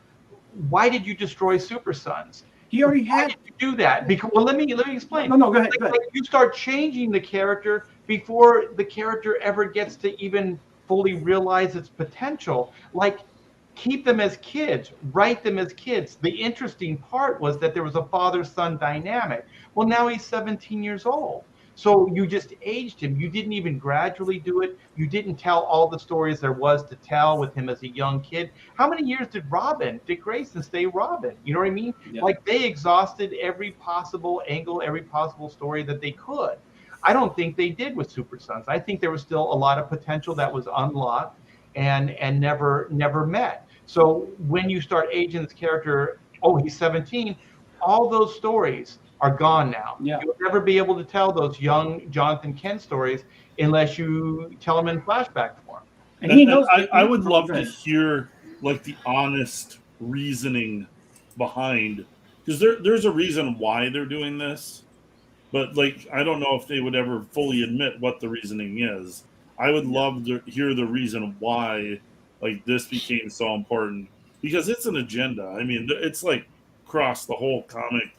why did you destroy Super Sons? He already had. Why did you do that? Because let me explain. No, go ahead. Go ahead. You start changing the character before the character ever gets to even fully realize its potential. Keep them as kids, write them as kids. The interesting part was that there was a father-son dynamic. Well, now he's 17 years old. So you just aged him. You didn't even gradually do it. You didn't tell all the stories there was to tell with him as a young kid. How many years did Dick Grayson stay Robin? You know what I mean? Yeah. They exhausted every possible angle, every possible story that they could. I don't think they did with Super Sons. I think there was still a lot of potential that was unlocked and never met. So when you start aging this character, he's 17, all those stories are gone now. Yeah. You'll never be able to tell those young Jonathan Kent stories unless you tell them in flashback form. And he knows. I would love to hear the honest reasoning behind, because there's a reason why they're doing this. but like I don't know if they would ever fully admit what the reasoning is. I would love to hear the reason why like this became so important, because it's an agenda. I mean, it's like across the whole comic,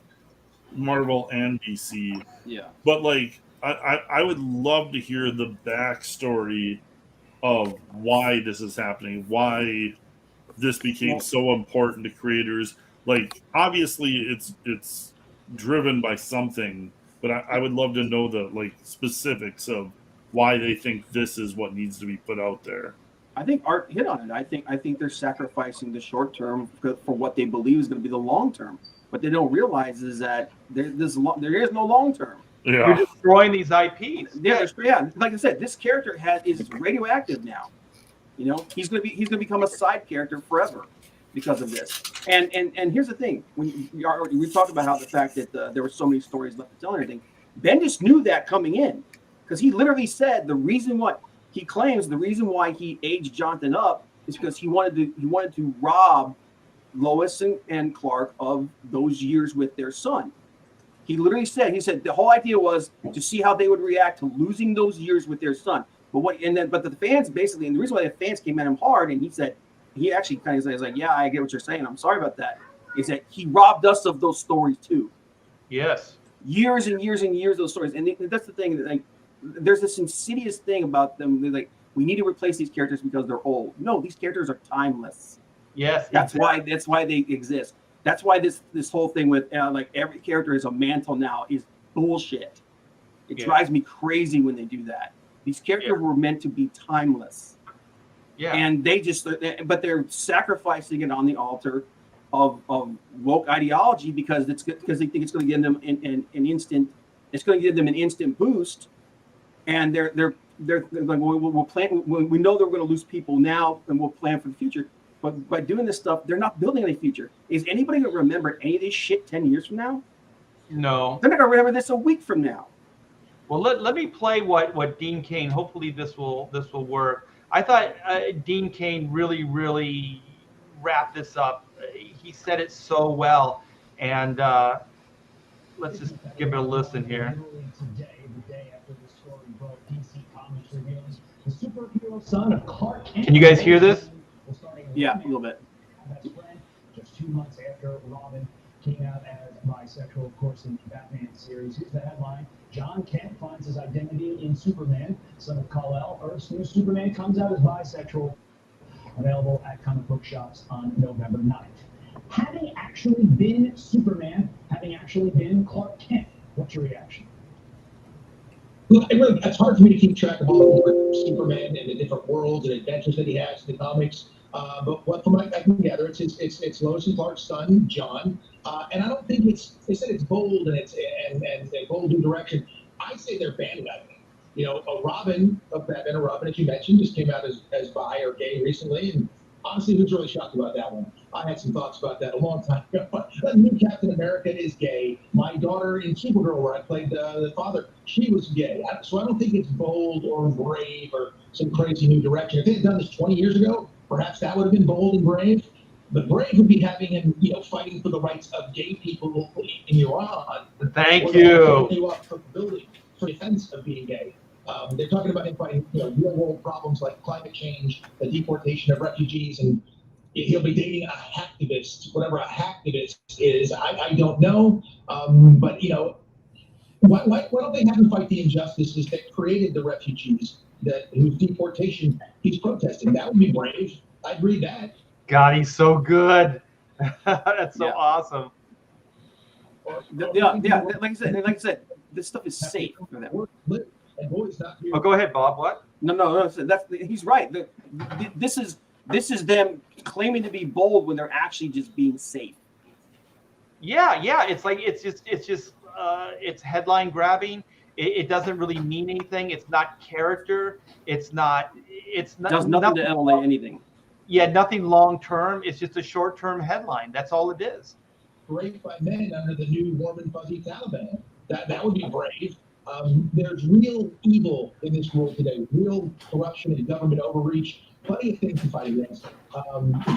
Marvel and DC. Yeah. But like I would love to hear the backstory of why this is happening, why this became so important to creators. Like obviously it's driven by something, but I would love to know the like specifics of why they think this is what needs to be put out there. I think Art hit on it. I think they're sacrificing the short term for what they believe is going to be the long term. What they don't realize is that there is no long term. Yeah, You're destroying these IPs. Yeah. Like I said, this character is radioactive now. You know, he's gonna become a side character forever because of this. And here's the thing: when we talked about how the fact that there were so many stories left to tell and everything, Bendis knew that coming in, because he literally said the reason why he aged Jonathan up is because he wanted to rob Lois and Clark of those years with their son. He literally said the whole idea was to see how they would react to losing those years with their son. But the fans basically, and the reason why the fans came at him hard, and he actually kind of says like, yeah, I get what you're saying. I'm sorry about that. Is that he robbed us of those stories too. Yes. Years and years and years of those stories. And that's the thing, that like there's this insidious thing about them. They're like, we need to replace these characters because they're old. No, these characters are timeless. Yes. That's why they exist. That's why this whole thing with like every character is a mantle now is bullshit. It drives me crazy when they do that. These characters were meant to be timeless. Yeah. And but they're sacrificing it on the altar of woke ideology because they think it's going to give them an instant. It's going to give them an instant boost, and they're like, we'll plan. We know that we're going to lose people now, and we'll plan for the future. But by doing this stuff, they're not building any future. Is anybody going to remember any of this shit 10 years from now? No. They're not going to remember this a week from now. Well, let me play what Dean Cain. Hopefully this will work. I thought Dean Cain really wrapped this up. He said it so well, and let's just give it a listen here. Today, the day after the story broke, DC Comics reveals the superhero son of Clark Kent. Can you guys hear this? Yeah, a little bit. Just 2 months after Robin came out as bisexual, of course, in the Batman series. Here's the headline: John Kent finds his identity in Superman. Son of Kal-El, Earth's new Superman, comes out as bisexual. Available at comic book shops on November 9th. Having actually been Superman, having actually been Clark Kent, what's your reaction? Look, it's hard for me to keep track of all the different Superman and the different worlds and adventures that he has in the comics. But what from what I can gather, it's Lois and Clark's son, John. And I don't think they said it's bold and a bold new direction. I say they're bandwagoning. You know, Batman, as you mentioned, just came out as bi or gay recently. And honestly, who's really shocked about that one? I had some thoughts about that a long time ago. New Captain America is gay. My daughter in Supergirl, where I played the father, she was gay. So I don't think it's bold or brave or some crazy new direction. If they had done this 20 years ago, perhaps that would have been bold and brave. But brave would be having him, fighting for the rights of gay people in Iran. Thank you. You up for defense of being gay. They're talking about him fighting, real world problems like climate change, the deportation of refugees, and he'll be dating a hacktivist, whatever a hacktivist is. I don't know, but why don't they have him fight the injustices that created the refugees whose deportation he's protesting? That would be brave. I'd read that. God, he's so good. That's so awesome. Yeah. Like I said, this stuff is safe for them. Oh, go ahead, Bob. What? No. He's right. This is them claiming to be bold when they're actually just being safe. Yeah. It's headline grabbing. It doesn't really mean anything. It's not character. It's not. Does nothing to elevate anything. Yeah, nothing long term. It's just a short term headline. That's all it is. Brave by men under the new warm and fuzzy Taliban. That would be brave. There's real evil in this world today. Real corruption and government overreach. Plenty of things to fight against.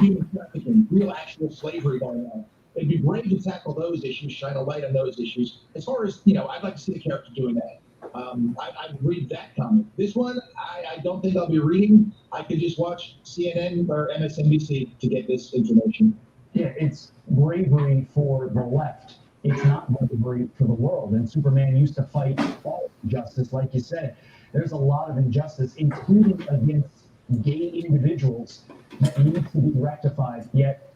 Human trafficking, real actual slavery going on. it'd be brave to tackle those issues, shine a light on those issues. As far as, I'd like to see the character doing that. I'd read that comic. This one, I don't think I'll be reading. I could just watch CNN or MSNBC to get this information. Yeah, it's bravery for the left. It's not bravery for the world. And Superman used to fight all injustice, like you said. There's a lot of injustice, including against gay individuals, that needs to be rectified. Yet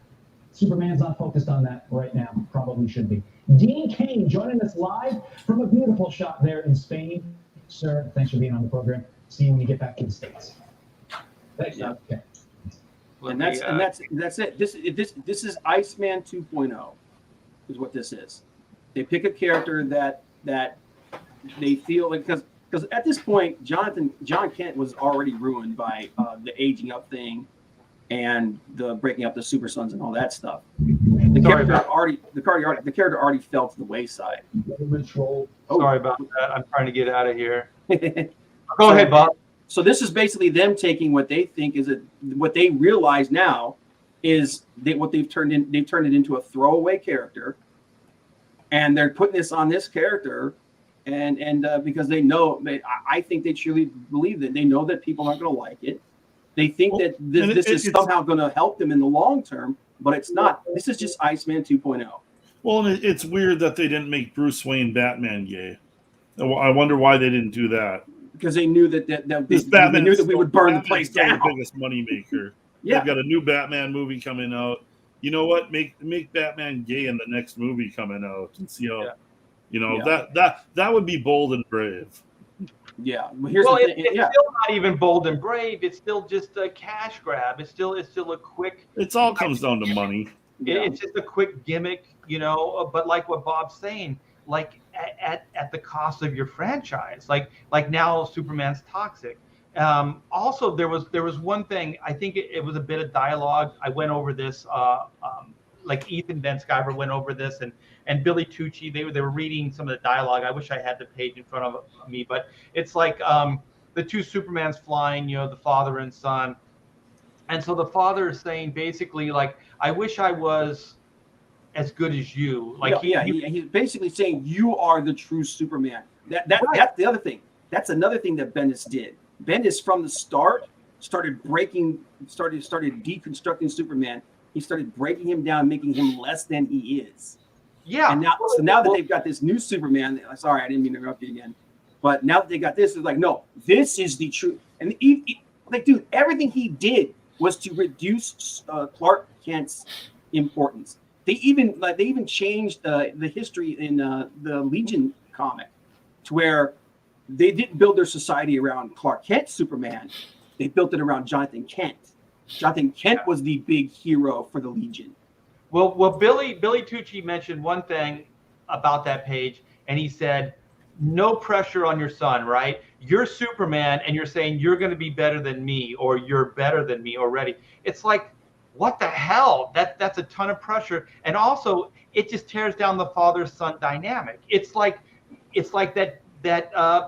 Superman's not focused on that right now. Probably should be. Dean Kane joining us live from a beautiful shot there in Spain. Sir, thanks for being on the program. See you when you get back to the States. Thanks. Yeah. Okay. And that's it. This is Iceman 2.0, is what this is. They pick a character that they feel like, because at this point, John Kent was already ruined by the aging up thing and the breaking up the Super Sons and all that stuff. The character already fell to the wayside. Sorry about that. I'm trying to get out of here. Go ahead, Bob. So this is basically them taking what they think is what they realize now is what they've turned it into a throwaway character, and they're putting this on this character, and because they know, I think they truly believe that they know that people aren't going to like it. They think that this is somehow going to help them in the long term, but it's not. This is just Iceman 2.0. Well, and it's weird that they didn't make Bruce Wayne Batman gay. I wonder why they didn't do that. Because they knew that we would burn the place down. The biggest money maker. Yeah. They've got a new Batman movie coming out. You know what? Make Batman gay in the next movie coming out and see how. That would be bold and brave. Yeah. It's still not even bold and brave. It's still just a cash grab. It's still a quick. It all comes down to money. It's just a quick gimmick, But like what Bob's saying, like at the cost of your franchise, like now Superman's toxic. Also, there was one thing. I think it was a bit of dialogue. I went over this. Like Ethan Van Sciver went over this, and Billy Tucci. They were reading some of the dialogue. I wish I had the page in front of me, but it's like the two Supermans flying, the father and son, and so the father is saying basically like, I wish I was as good as you. Like he's basically saying you are the true Superman. That's the other thing. That's another thing that Bendis did. Bendis from the start started deconstructing Superman. He started breaking him down, making him less than he is. Yeah. And now that they've got this new Superman, sorry, I didn't mean to interrupt you again. But now that they got this, it's like, no, this is the truth. And dude, everything he did was to reduce Clark Kent's importance. They even changed the history in the Legion comic to where they didn't build their society around Clark Kent, Superman. They built it around Jonathan Kent. Jonathan Kent was the big hero for the Legion. Well, Billy Tucci mentioned one thing about that page, and he said, no pressure on your son, right? You're Superman, and you're saying you're going to be better than me, or you're better than me already. It's like, what the hell? That's a ton of pressure. And also, it just tears down the father-son dynamic. It's like that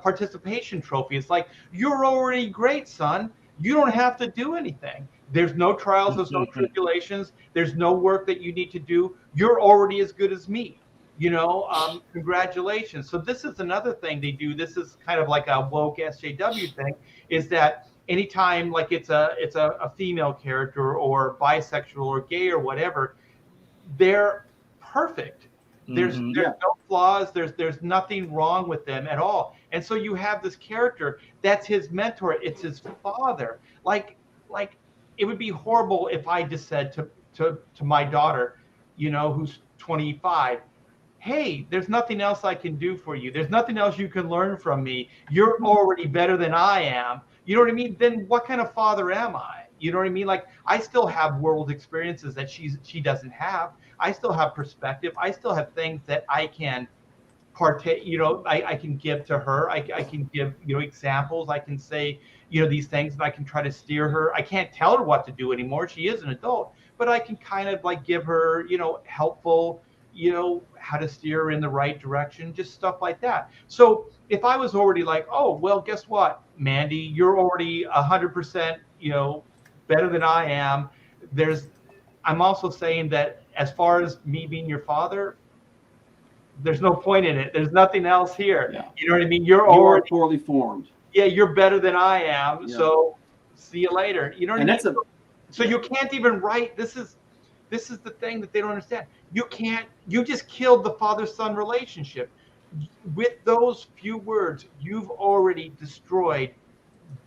participation trophy. It's like, you're already great, son. You don't have to do anything. There's no trials, there's no tribulations, there's no work that you need to do. You're already as good as me. Congratulations. So this is another thing they do. This is kind of like a woke SJW thing, is that anytime like it's a female character or bisexual or gay or whatever, they're perfect. There's no flaws. There's nothing wrong with them at all. And so you have this character that's his mentor. It's his father. Like it would be horrible if I just said to my daughter, who's 25, hey, there's nothing else I can do for you. There's nothing else you can learn from me. You're already better than I am. You know what I mean? Then what kind of father am I? You know what I mean? Like, I still have world experiences that she doesn't have. I still have perspective. I still have things that I can partake, I can give to her. I can give, examples. I can say, these things, and I can try to steer her. I can't tell her what to do anymore. She is an adult, but I can kind of like give her, helpful, how to steer her in the right direction, just stuff like that. So if I was already like, oh, well, guess what, Mandy, you're already 100%, better than I am. I'm also saying that as far as me being your father, there's no point in it. There's nothing else here. Yeah. You know what I mean? You are poorly formed. Yeah, you're better than I am. Yeah. So see you later. You know what I mean? So you can't even write. This is the thing that they don't understand. You just killed the father-son relationship. With those few words, you've already destroyed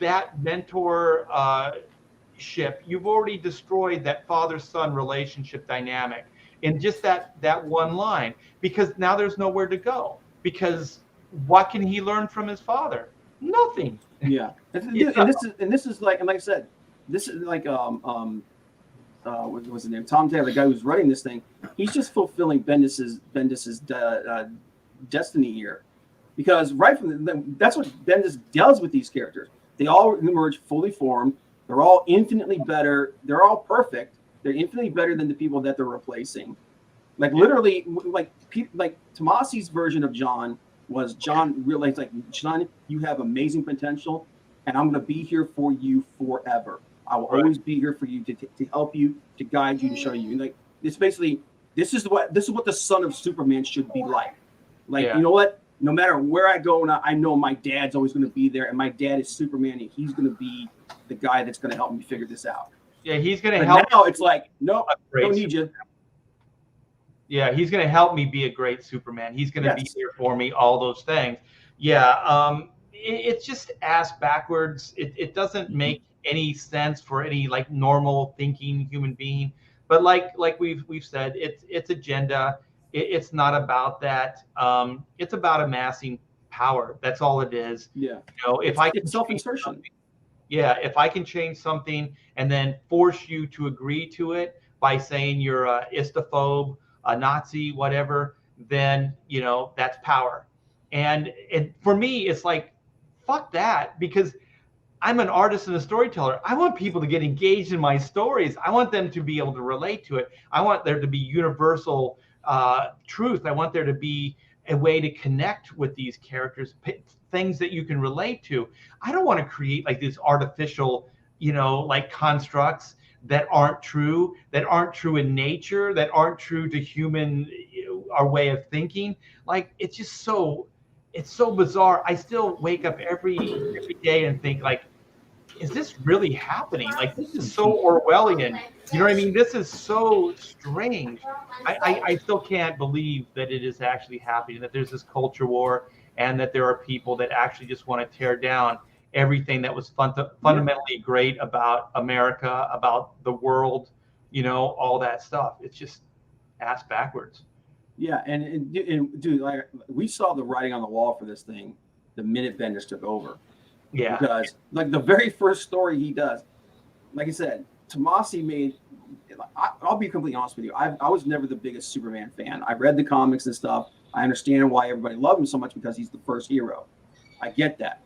that mentor ship. You've already destroyed that father-son relationship dynamic in just that one line, because now there's nowhere to go. Because what can he learn from his father? Nothing. Yeah. And this is like, and like I said, this is like what was his name? Tom Taylor, the guy who's running this thing. He's just fulfilling Bendis's destiny here, because right from that's what Bendis does with these characters. They all emerge fully formed. They're all infinitely better. They're all perfect. They're infinitely better than the people that they're replacing. Like literally, like Tomasi's version of John was John realized, like, John, you have amazing potential, and I'm going to be here for you forever. I will always be here for you to help you, to guide you, to show you. And like, it's basically, this is what the son of Superman should be like. Like, you know what? No matter where I go, I know my dad's always going to be there, and my dad is Superman, and he's going to be the guy that's going to help me figure this out. Yeah, he's going to help. Now it's like, no, don't need you. Yeah, he's going to help me be a great Superman. He's going to be here for me, all those things. Yeah, it's just ass backwards. It doesn't make any sense for any like normal thinking human being. But like we've said, it's agenda. It's not about that. It's about amassing power. That's all it is. Yeah. You know, it's self-insertion. Yeah, if I can change something and then force you to agree to it by saying you're a istophobe, a Nazi, whatever, then, you know, that's power. And for me, it's like, fuck that, because I'm an artist and a storyteller. I want people to get engaged in my stories. I want them to be able to relate to it. I want there to be universal truth. I want there to be a way to connect with these characters, things that you can relate to. I don't want to create like these artificial, you know, like constructs that aren't true in nature, that aren't true to human, our way of thinking. Like, it's just so bizarre. I still wake up every day and think, like, is this really happening? Like, this is so Orwellian. You know what I mean? This is so strange. I still can't believe that it is actually happening, that there's this culture war, and that there are people that actually just want to tear down everything that was fundamentally great about America, about the world, you know, all that stuff. It's just ass backwards. Yeah, and dude, like, we saw the writing on the wall for this thing the minute Bendis took over. Yeah. Because like the very first story he does, like I said, Tomasi made. I'll be completely honest with you. I was never the biggest Superman fan. I read the comics and stuff. I understand why everybody loved him so much, because he's the first hero. I get that.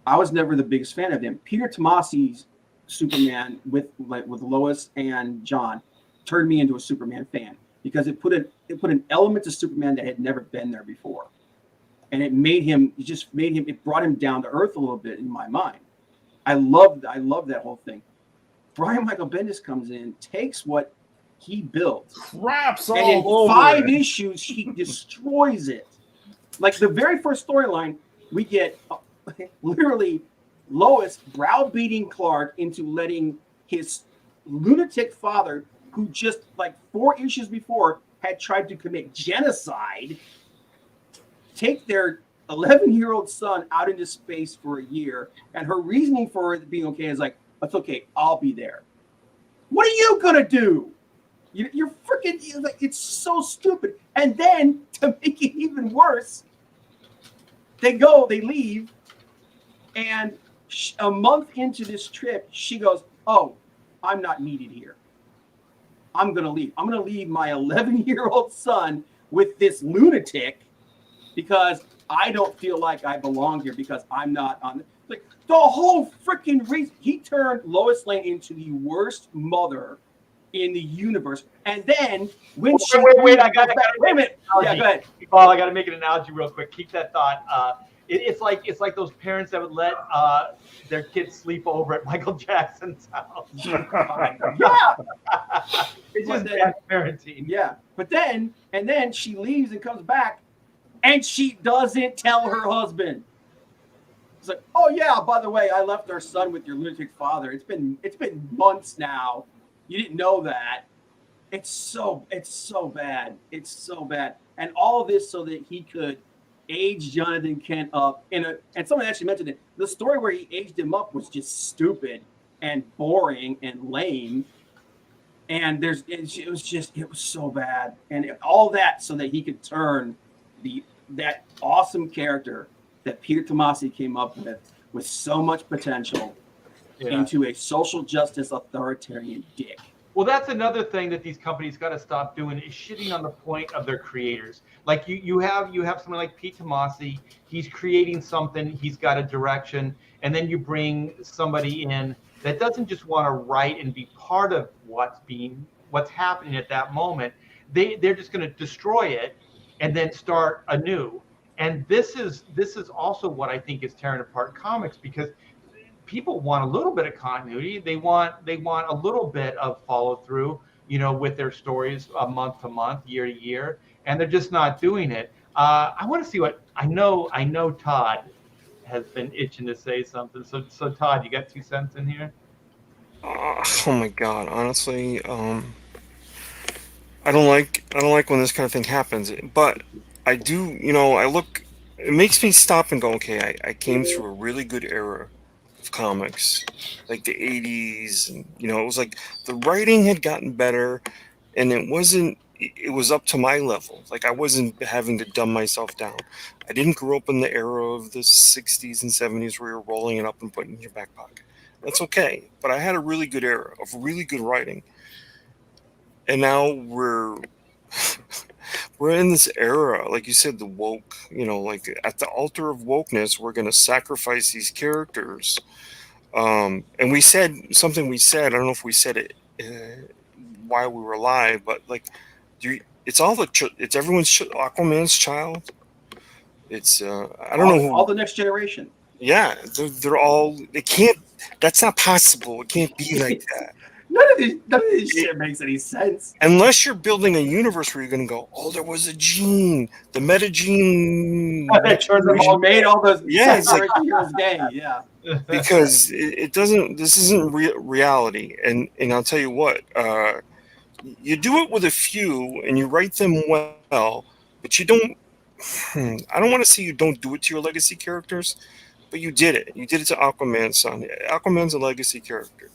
I was never the biggest fan of him. Peter Tomasi's Superman with Lois and John turned me into a Superman fan, because it put an element to Superman that had never been there before, and it brought him down to earth a little bit in my mind. I love that whole thing. Brian Michael Bendis comes in, takes what he built, craps all and in over 5 it. issues he destroys it. Like the very first storyline, we get literally Lois browbeating Clark into letting his lunatic father, who just like 4 issues before had tried to commit genocide, take their 11-year-old son out into space for a year. And her reasoning for it being okay is like, it's okay, I'll be there. What are you gonna do? You're freaking, like, it's so stupid. And then to make it even worse, they leave, and a month into this trip, she goes, oh, I'm not needed here. I'm going to leave. I'm going to leave my 11-year-old son with this lunatic because I don't feel like I belong here, because I'm not on like the whole freaking reason. He turned Lois Lane into the worst mother in the universe. And then when wait, I got wait a minute. Yeah, go ahead. Paul, I got to make an analogy real quick. Keep that thought. It's like those parents that would let their kids sleep over at Michael Jackson's house. Yeah. It's just bad parenting. Yeah, but then she leaves and comes back, and she doesn't tell her husband. It's like, oh yeah, by the way, I left our son with your lunatic father. It's been months now. You didn't know that. It's so bad. It's so bad. And all this so that he could age Jonathan Kent up and someone actually mentioned it. The story where he aged him up was just stupid and boring and lame. And it was so bad. And all that so that he could turn that awesome character that Peter Tomasi came up with so much potential into a social justice authoritarian dick. Well, that's another thing that these companies got to stop doing is shitting on the point of their creators. Like you have someone like Pete Tomasi, he's creating something, he's got a direction, and then you bring somebody in that doesn't just want to write and be part of what's happening at that moment. They're just going to destroy it and then start anew. And this is also what I think is tearing apart comics, because people want a little bit of continuity. They want a little bit of follow through, with their stories month to month, year to year, and they're just not doing it. I want to see what I know Todd has been itching to say something. So Todd, you got 2 cents in here? Oh my God! Honestly, I don't like when this kind of thing happens. But I do, I look. It makes me stop and go, okay. I came through a really good era of comics, like the 80s, and it was like the writing had gotten better, and it was up to my level. Like I wasn't having to dumb myself down. I didn't grow up in the era of the 60s and 70s where you're rolling it up and putting it in your back pocket. That's okay, but I had a really good era of really good writing, and now we're in this era, like you said, the woke, like at the altar of wokeness, we're going to sacrifice these characters. And we said something, I don't know if we said it while we were live, but like, it's everyone's Aquaman's child. It's, I don't know. All the next generation. Yeah. They can't, that's not possible. It can't be like that. None of this shit makes any sense. Unless you're building a universe where you're going to go, oh, there was a gene, the meta gene. Made all those it's like, heroes gay. Yeah. Because it doesn't. This isn't reality, and I'll tell you what. You do it with a few, and you write them well, but you don't. I don't want to say you don't do it to your legacy characters, but you did it. You did it to Aquaman's son. Aquaman's a legacy character.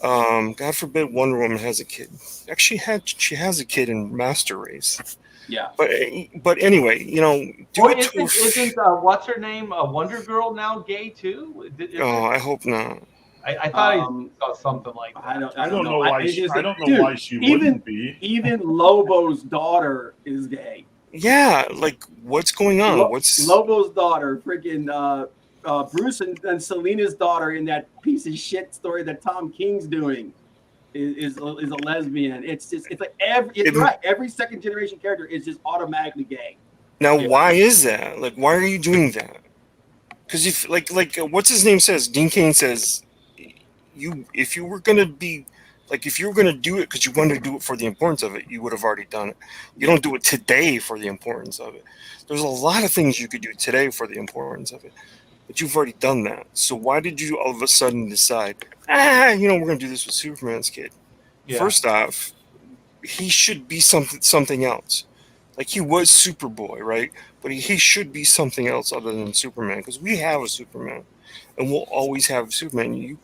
God forbid Wonder Woman has a kid. Actually, she has a kid in Master Race. Yeah. But anyway, isn't what's her name, Wonder Girl, now gay too? I hope not. I thought I saw something like that. I don't know why she wouldn't be. Even Lobo's daughter is gay. Yeah, like what's going on? What's Lobo's daughter? Freaking Bruce and Selena's daughter in that piece of shit story that Tom King's doing is a lesbian. It's like every second generation character is just automatically gay. Now, why is that? Like, why are you doing that? Because if like what's his name says, Dean Cain says, if you were gonna do it because you wanted to do it for the importance of it, you would have already done it. You don't do it today for the importance of it. There's a lot of things you could do today for the importance of it, but you've already done that. So why did you all of a sudden decide, we're going to do this with Superman's kid? Yeah. First off, he should be something else. Like he was Superboy, right? But he should be something else other than Superman, because we have a Superman, and we'll always have Superman. You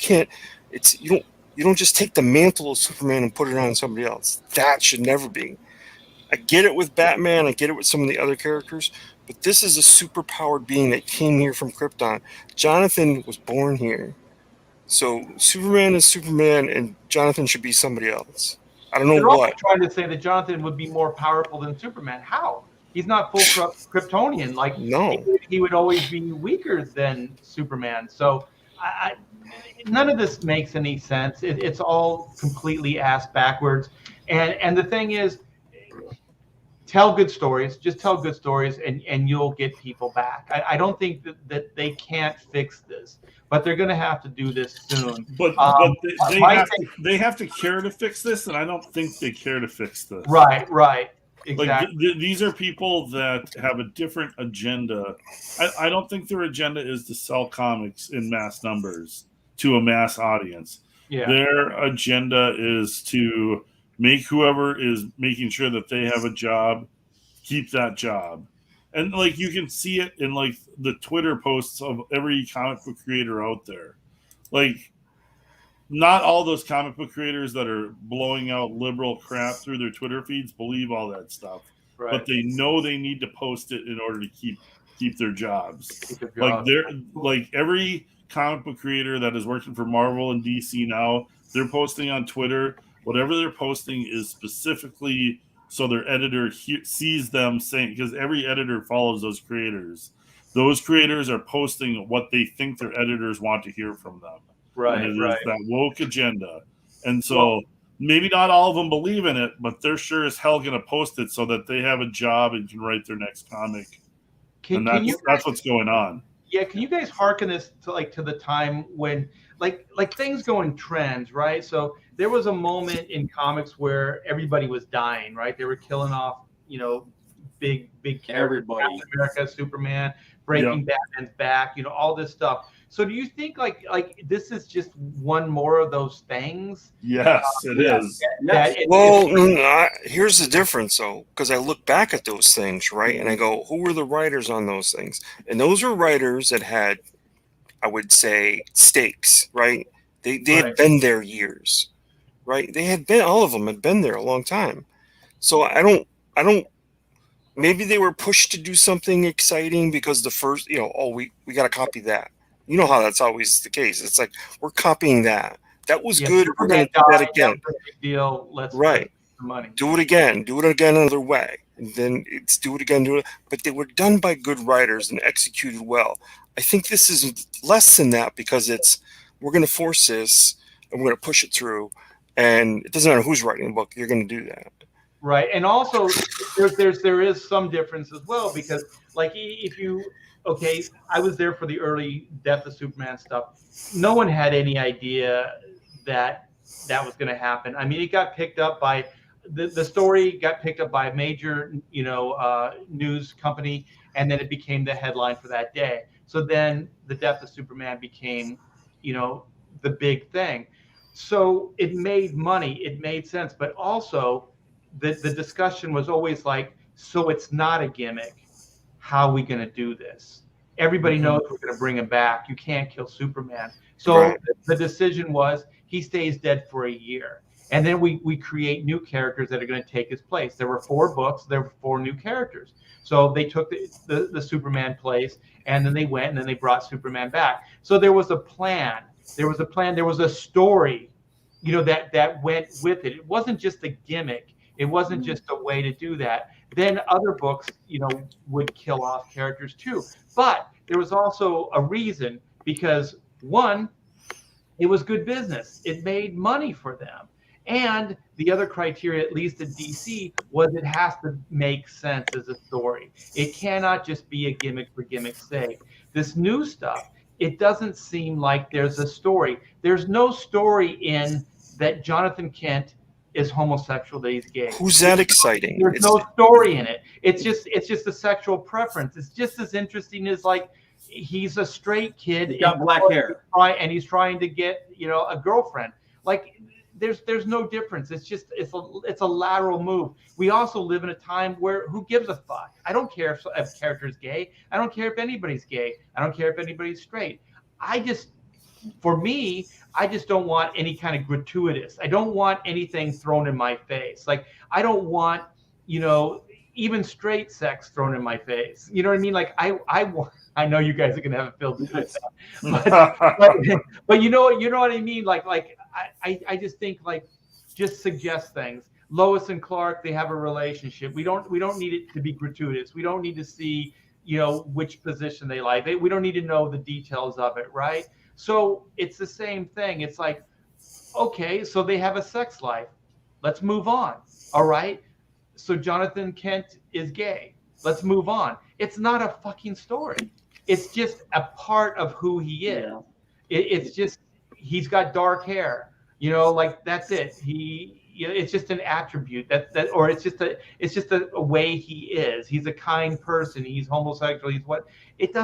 don't just take the mantle of Superman and put it on somebody else. That should never be. I get it with Batman. I get it with some of the other characters. But this is a super-powered being that came here from Krypton. Jonathan was born here. So Superman is Superman, and Jonathan should be somebody else. I don't know They're what. Also trying to say that Jonathan would be more powerful than Superman. How? He's not full Kryptonian. Like, no. He would always be weaker than Superman. So none of this makes any sense. It's all completely ass backwards. And the thing is, tell good stories. Just tell good stories, and you'll get people back. I don't think that they can't fix this, but they're going to have to do this soon. But they have to care to fix this, and I don't think they care to fix this. Right. Exactly. Like these are people that have a different agenda. I don't think their agenda is to sell comics in mass numbers to a mass audience. Yeah. Their agenda is to make whoever is making sure that they have a job, keep that job. And like you can see it in like the Twitter posts of every comic book creator out there. Like not all those comic book creators that are blowing out liberal crap through their Twitter feeds believe all that stuff. Right. But they know they need to post it in order to keep their jobs. Like every comic book creator that is working for Marvel and DC now, they're posting on Twitter. Whatever they're posting is specifically so their editor sees them saying, because every editor follows those creators. Those creators are posting what they think their editors want to hear from them. Right. And it is that woke agenda. And so maybe not all of them believe in it, but they're sure as hell going to post it so that they have a job and can write their next comic. That's what's going on. Yeah, can you guys hearken this to the time when like things go in trends, right? So there was a moment in comics where everybody was dying, right? They were killing off, big everybody. Captain America, Superman, breaking Batman's back, all this stuff. So do you think like this is just one more of those things? Yes, it is. Here's the difference, though, because I look back at those things, right, and I go, who were the writers on those things? And those were writers that had, I would say, stakes, right? They had been there years, right? All of them had been there a long time. So I don't. Maybe they were pushed to do something exciting because the first, we got to copy that. You know how that's always the case. It's like, we're copying that. That was good. We're going to do that again. Big deal. Let's make the money. Do it again. Do it again another way. And then it's do it again. But they were done by good writers and executed well. I think this is less than that because we're going to force this and we're going to push it through. And it doesn't matter who's writing the book. You're going to do that. Right. And also there is some difference as well, because like I was there for the early Death of Superman stuff. No one had any idea that was going to happen. I mean, it got picked up by the story got picked up by a major, news company, and then it became the headline for that day. So then the Death of Superman became, the big thing. So it made money. It made sense. But also the discussion was always like, so it's not a gimmick. How are we going to do this? Everybody knows we're going to bring him back. You can't kill Superman. So the decision was he stays dead for a year. And then we create new characters that are going to take his place. There were 4 books. There were 4 new characters. So they took the Superman place, and then they went and then they brought Superman back. So there was a plan. There was a story, that went with it. It wasn't just a gimmick. It wasn't just a way to do that. Then other books, would kill off characters too. But there was also a reason, because one, it was good business. It made money for them. And the other criteria, at least at DC, was it has to make sense as a story. It cannot just be a gimmick for gimmick's sake. This new stuff, it doesn't seem like there's a story. There's no story in that Jonathan Kent is homosexual, that he's gay. Who's that exciting? There's no story in it. It's just a sexual preference. It's just as interesting as like he's a straight kid. He's got black hair. And he's trying to get, a girlfriend. Like there's no difference. It's just it's a lateral move. We also live in a time where who gives a fuck? I don't care if a character's gay. I don't care if anybody's gay. I don't care if anybody's straight. For me, I just don't want any kind of gratuitous. I don't want anything thrown in my face. Like I don't want, even straight sex thrown in my face. You know what I mean? Like I know you guys are gonna have a field day with that, but you know what I mean? Like I just think just suggest things. Lois and Clark, they have a relationship. We don't need it to be gratuitous. We don't need to see, which position they like. We don't need to know the details of it, right? So it's the same thing. It's like, okay, so they have a sex life. Let's move on. All right. so Jonathan Kent is gay. Let's move on. It's not a fucking story. It's just a part of who he is. Yeah. It's just he's got dark hair. You know, like that's it. It's just an attribute or it's just a way he is. He's a kind person. He's homosexual. He's what? It's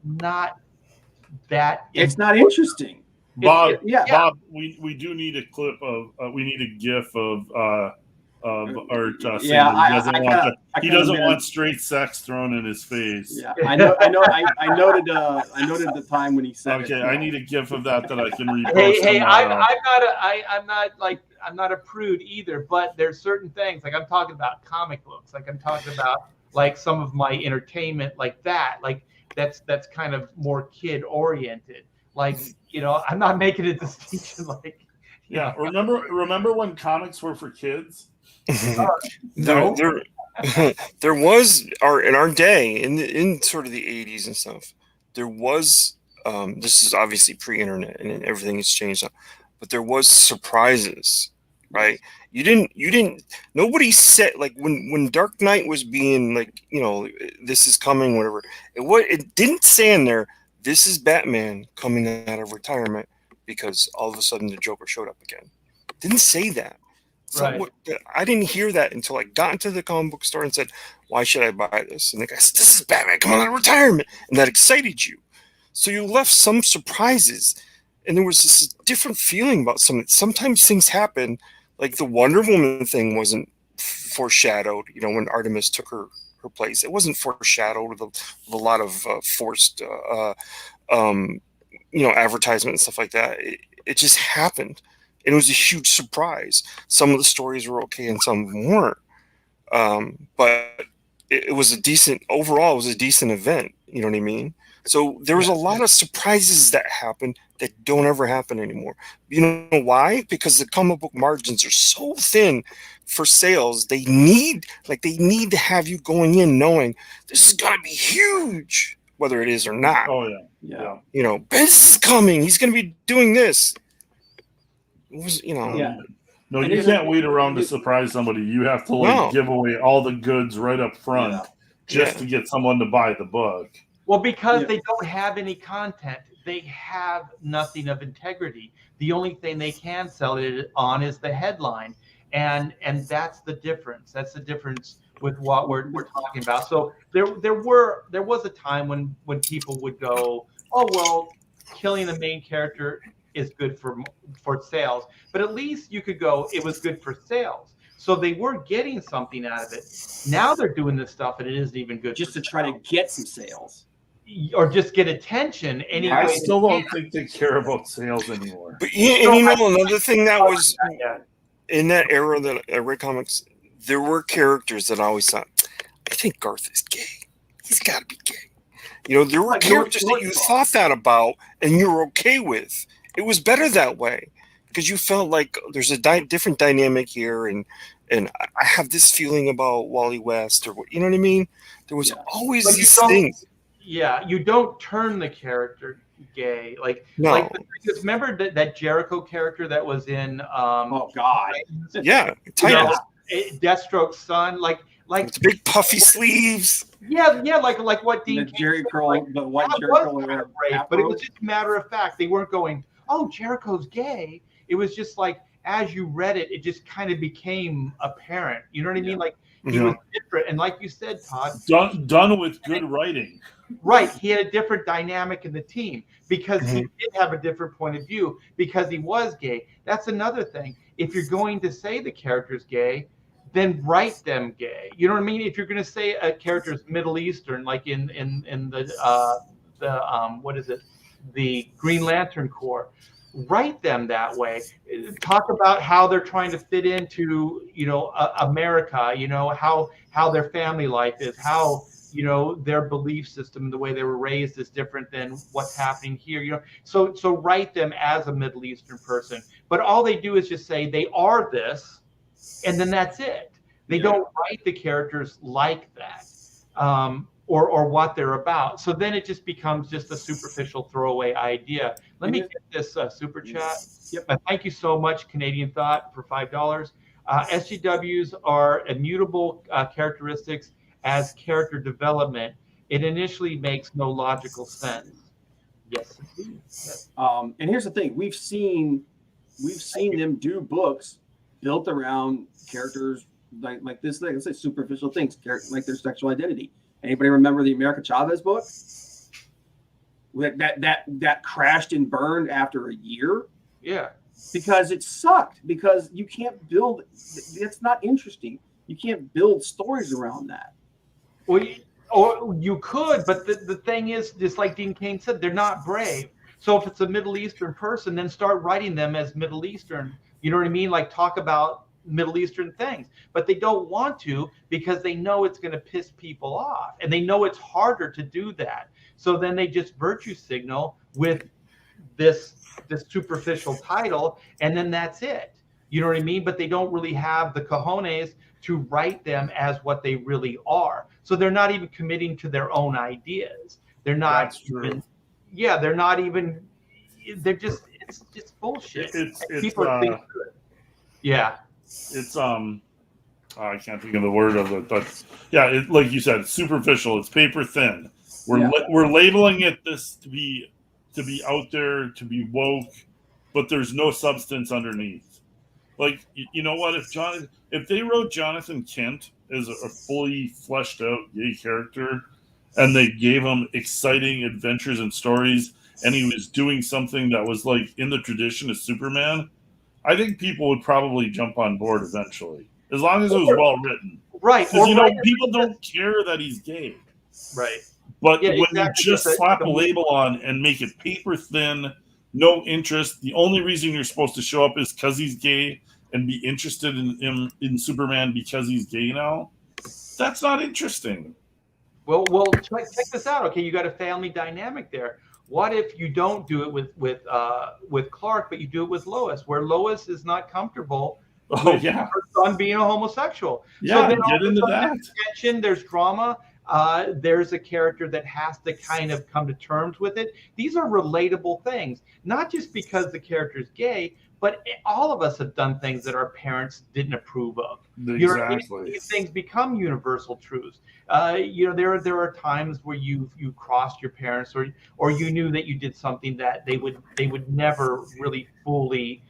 not that. It's not interesting. Bob, Yeah. Bob, we do need a clip of we need a GIF of Art saying that he doesn't want straight sex thrown in his face. Yeah, I know. I noted the time when he said it. Okay, I need a GIF of that I can repost. Hey, I'm not a prude either, but there's certain things like I'm talking about comic books, like I'm talking about like some of my entertainment like that, like that's kind of more kid oriented. Like, you know, I'm not making a distinction like. Yeah, remember when comics were for kids? No. There was in our day in sort of the 80s and stuff. There was this is obviously pre-internet and everything has changed, but there was surprises, right? Nobody said like when Dark Knight was being like, you know, this is coming, whatever. It didn't say in there, this is Batman coming out of retirement because all of a sudden the Joker showed up again. Didn't say that. So I didn't hear that until I got into the comic book store and said, why should I buy this? And the guy said, this is Batman coming out of retirement. And that excited you. So you left some surprises. And there was this different feeling about sometimes things happen. Like the Wonder Woman thing wasn't foreshadowed, you know, when Artemis took her place. It wasn't foreshadowed with a lot of forced, advertisement and stuff like that. It just happened. And it was a huge surprise. Some of the stories were okay and some of them weren't. But it was overall, it was a decent event. You know what I mean? So there was a lot of surprises that happened that don't ever happen anymore. You know why? Because the comic book margins are so thin for sales. They need to have you going in knowing this is going to be huge, whether it is or not. Oh, yeah. You know, this is coming. He's going to be doing this. It was, you know. Yeah. No, you can't wait around to surprise somebody. You have to give away all the goods right up front just to get someone to buy the book. Well, because they don't have any content, they have nothing of integrity. The only thing they can sell it on is the headline, and that's the difference. That's the difference with what we're talking about. So there was a time when people would go, oh well, killing the main character is good for sales, but at least you could go, it was good for sales. So they were getting something out of it. Now they're doing this stuff and it isn't even good. Just to try to get some sales. Or just get attention anyway. I still don't think they care about sales anymore. But another thing that was in that era that I read comics, there were characters that I always thought, I think Garth is gay. He's got to be gay. You know, there were characters that you thought that about and you were okay with. It was better that way because you felt like there's a different dynamic here, and I have this feeling about Wally West, or you know what I mean. There was always these things. Yeah, you don't turn the character gay. Just remember that Jericho character that was in. Oh God. Yeah, Titans. Deathstroke's son, like with the big puffy sleeves. Yeah, like what Dean Jerry Curl, the white Jerry Curl, but it was just a matter of fact. They weren't going, oh, Jericho's gay. It was just like as you read it, it just kind of became apparent. You know what I mean? Like he was different, and like you said, Todd, done with good writing. Right, he had a different dynamic in the team because he did have a different point of view because he was gay. That's another thing. If you're going to say the character's gay, then write them gay. You know what I mean? If you're going to say a character's Middle Eastern, like in the what is it, the Green Lantern Corps, write them that way. Talk about how they're trying to fit into, you know, America. You know how their family life is, how, you know, their belief system, the way they were raised is different than what's happening here. You know, so write them as a Middle Eastern person. But all they do is just say they are this. And then that's it. They don't write the characters like that, or what they're about. So then it just becomes just a superficial throwaway idea. Let me get this super chat. Yep. Thank you so much, Canadian Thought, for $5. SGWs are immutable characteristics as character development. It initially makes no logical sense. Yes, indeed. Yes. And here's the thing: we've seen them do books built around characters like this, like I said, superficial things, like their sexual identity. Anybody remember the America Chavez book? That crashed and burned after a year. Yeah. Because it sucked. Because you can't build. It's not interesting. You can't build stories around that. Well, or you could, but the thing is, just like Dean Cain said, they're not brave. So if it's a Middle Eastern person, then start writing them as Middle Eastern. You know what I mean? Like talk about Middle Eastern things. But they don't want to because they know it's going to piss people off. And they know it's harder to do that. So then they just virtue signal with this superficial title, and then that's it. You know what I mean? But they don't really have the cojones to write them as what they really are. So they're not even committing to their own ideas. They're not. That's true. Even, yeah, they're not even. They're just. It's just bullshit. It's people think good. Yeah. It's I can't think of the word of it, but yeah, like you said, it's superficial. It's paper thin. We're labeling it this to be out there, to be woke, but there's no substance underneath. Like, you know what? If they wrote Jonathan Kent as a fully fleshed out gay character, and they gave him exciting adventures and stories, and he was doing something that was like in the tradition of Superman, I think people would probably jump on board eventually, as long as it was well written. Right. Because people don't care that he's gay. Right. But yeah, when exactly. you just slap a label on and make it paper thin, no interest, the only reason you're supposed to show up is because he's gay and be interested in Superman because he's gay now, that's not interesting. Well, check this out. Okay, you got a family dynamic there. What if you don't do it with Clark, but you do it with Lois, where Lois is not comfortable with her son being a homosexual? Yeah, so then get into that. There's tension, there's drama. There's a character that has to kind of come to terms with it. These are relatable things, not just because the character's gay, but all of us have done things that our parents didn't approve of. Exactly. You know, these things become universal truths. You know, there are times where you crossed your parents, or you knew that you did something that they would never really fully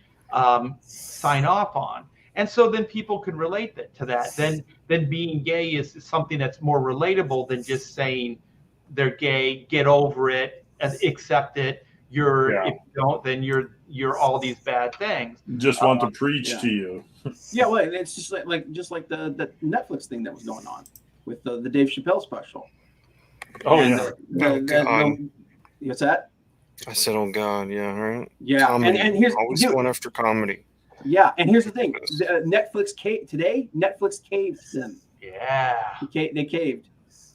sign off on. And so then people can relate to that. Then being gay is something that's more relatable than just saying they're gay, get over it, and accept it. If you don't, then you're all these bad things. Just want to preach to you. Yeah, well, it's just like the Netflix thing that was going on with the Dave Chappelle special. Oh, and what's that? I said, "Oh God, yeah, right." Yeah, comedy. and here's always going after comedy. Yeah, and here's the thing: Netflix caved them. Yeah, they caved.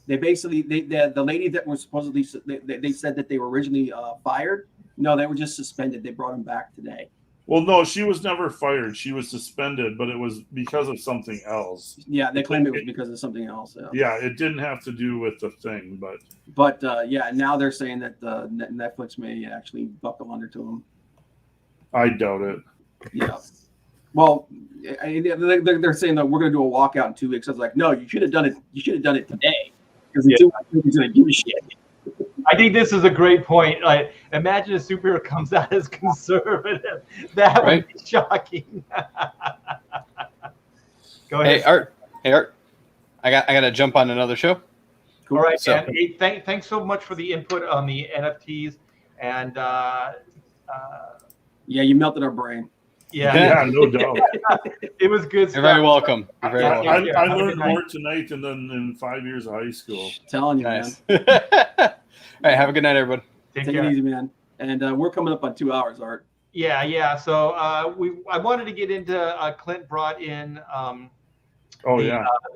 They basically the lady that was supposedly they said that they were originally fired. No, they were just suspended. They brought them back today. Well, no, she was never fired. She was suspended, but it was because of something else. Yeah, they claimed it was because of something else. Yeah, it didn't have to do with the thing, but yeah, now they're saying that Netflix may actually buckle under to them. I doubt it. Yeah. Well, they're saying that we're going to do a walkout in 2 weeks. I was like, no, you should have done it. You should have done it today, because in 2 weeks nobody's going to give a shit. I think this is a great point. Like, imagine a superhero comes out as conservative. That would be shocking. Go ahead. Hey Art. I got to jump on another show. Cool. All right, so, man. Hey, thanks so much for the input on the NFTs, and yeah, you melted our brain. Yeah, no doubt. It was good. You're very welcome. You're very welcome. I learned more tonight than in 5 years of high school. Telling you, nice. Man. All right, have a good night, everybody. Take it easy, man. And we're coming up on 2 hours, Art. Yeah. So I wanted to get into Clint brought in the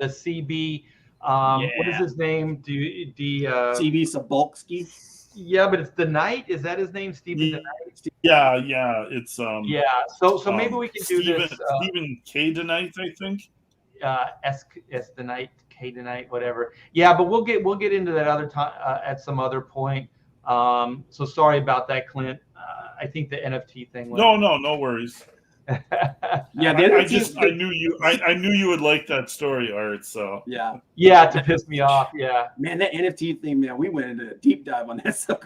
CB. What is his name? CB Sabolsky. Yeah, but it's the Knight. Is that his name, Stephen the Knight? Yeah. It's Yeah. So maybe we can do this. Stephen K. tonight, I think. S the Knight, K tonight, whatever. Yeah, but we'll get into that other time at some other point. So sorry about that, Clint. I think the NFT thing. No worries. Yeah, I knew you would like that story, Art. So yeah, to piss me off. Yeah, man, that NFT thing, man, we went into a deep dive on that stuff.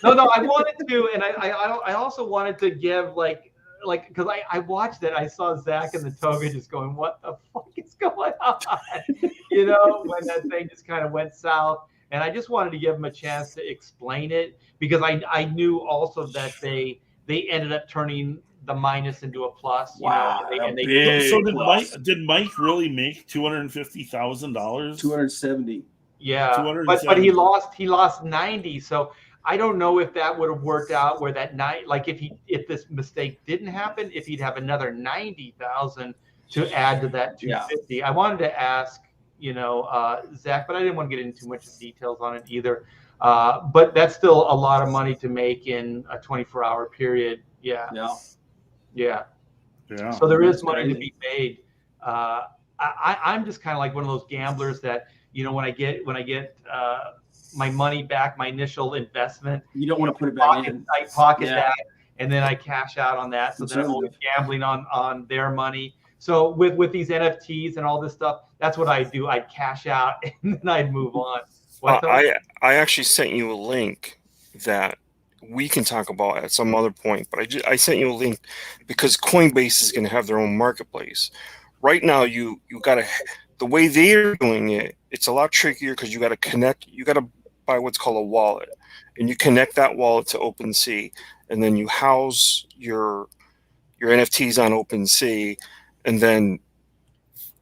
no, I wanted to, and I also wanted to give like because I watched it, I saw Zach in the toga just going, what the fuck is going on? You know, when that thing just kind of went south, and I just wanted to give him a chance to explain it, because I knew also that they ended up turning the minus into a plus. Wow, you know, and they so did Mike really make $250,000? 270. Yeah, but he lost 90. So I don't know if that would have worked out where that night, like if this mistake didn't happen, if he'd have another 90,000 to add to that 250. Yeah. I wanted to ask, Zach, but I didn't want to get into too much details on it either. But that's still a lot of money to make in a 24-hour period. Yeah. So there is money to be made. I'm just kind of like one of those gamblers that, when I get my money back, my initial investment, you don't want to put it back in. I pocket that, and then I cash out on that. So then I'm only gambling on their money. So with these NFTs and all this stuff, that's what I do. I'd cash out and then I'd move on. I actually sent you a link that we can talk about at some other point, but I sent you a link because Coinbase is going to have their own marketplace. Right now, you got to, the way they're doing it, it's a lot trickier because you got to buy what's called a wallet, and you connect that wallet to OpenSea, and then you house your NFTs on OpenSea, and then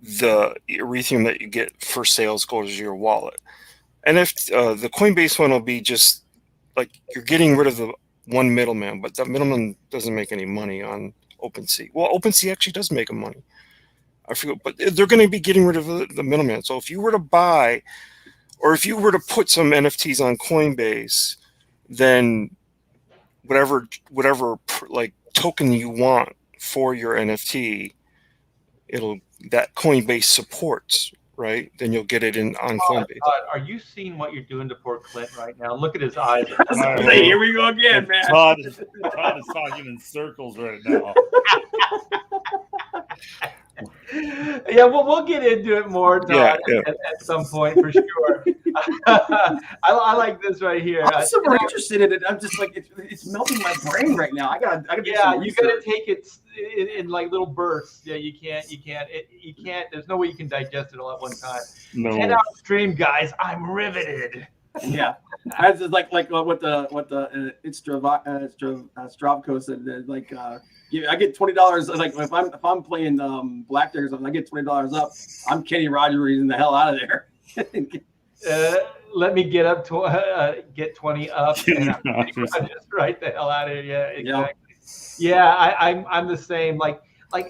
the Ethereum that you get for sales goes to your wallet. And if the Coinbase one will be just like you're getting rid of the one middleman, but that middleman doesn't make any money on OpenSea. Well, OpenSea actually does make money. I forget, but they're going to be getting rid of the middleman. So if you were to buy, or if you were to put some NFTs on Coinbase, then whatever like token you want for your NFT, that Coinbase supports, right? Then you'll get it on Coinbase. Are you seeing what you're doing to poor Clint right now? Look at his eyes. Here we go again, man. Todd is talking in circles right now. Yeah, we'll get into it more, Todd, at some point for sure. I like this right here. I'm super interested in it. I'm just like it's melting my brain right now. I gotta. Yeah, you gotta take it in like little bursts. Yeah, you can't. There's no way you can digest it all at one time. No. 10 hour stream, guys. I'm riveted. Yeah, as like what the Stravko said. Like I get $20. Like if I'm playing blackjack or something, I get $20 up. I'm Kenny Rogers the hell out of there. Let me get up to get 20 up, and I just right the hell out of here. Yeah, exactly. Yeah, I'm the same. Like I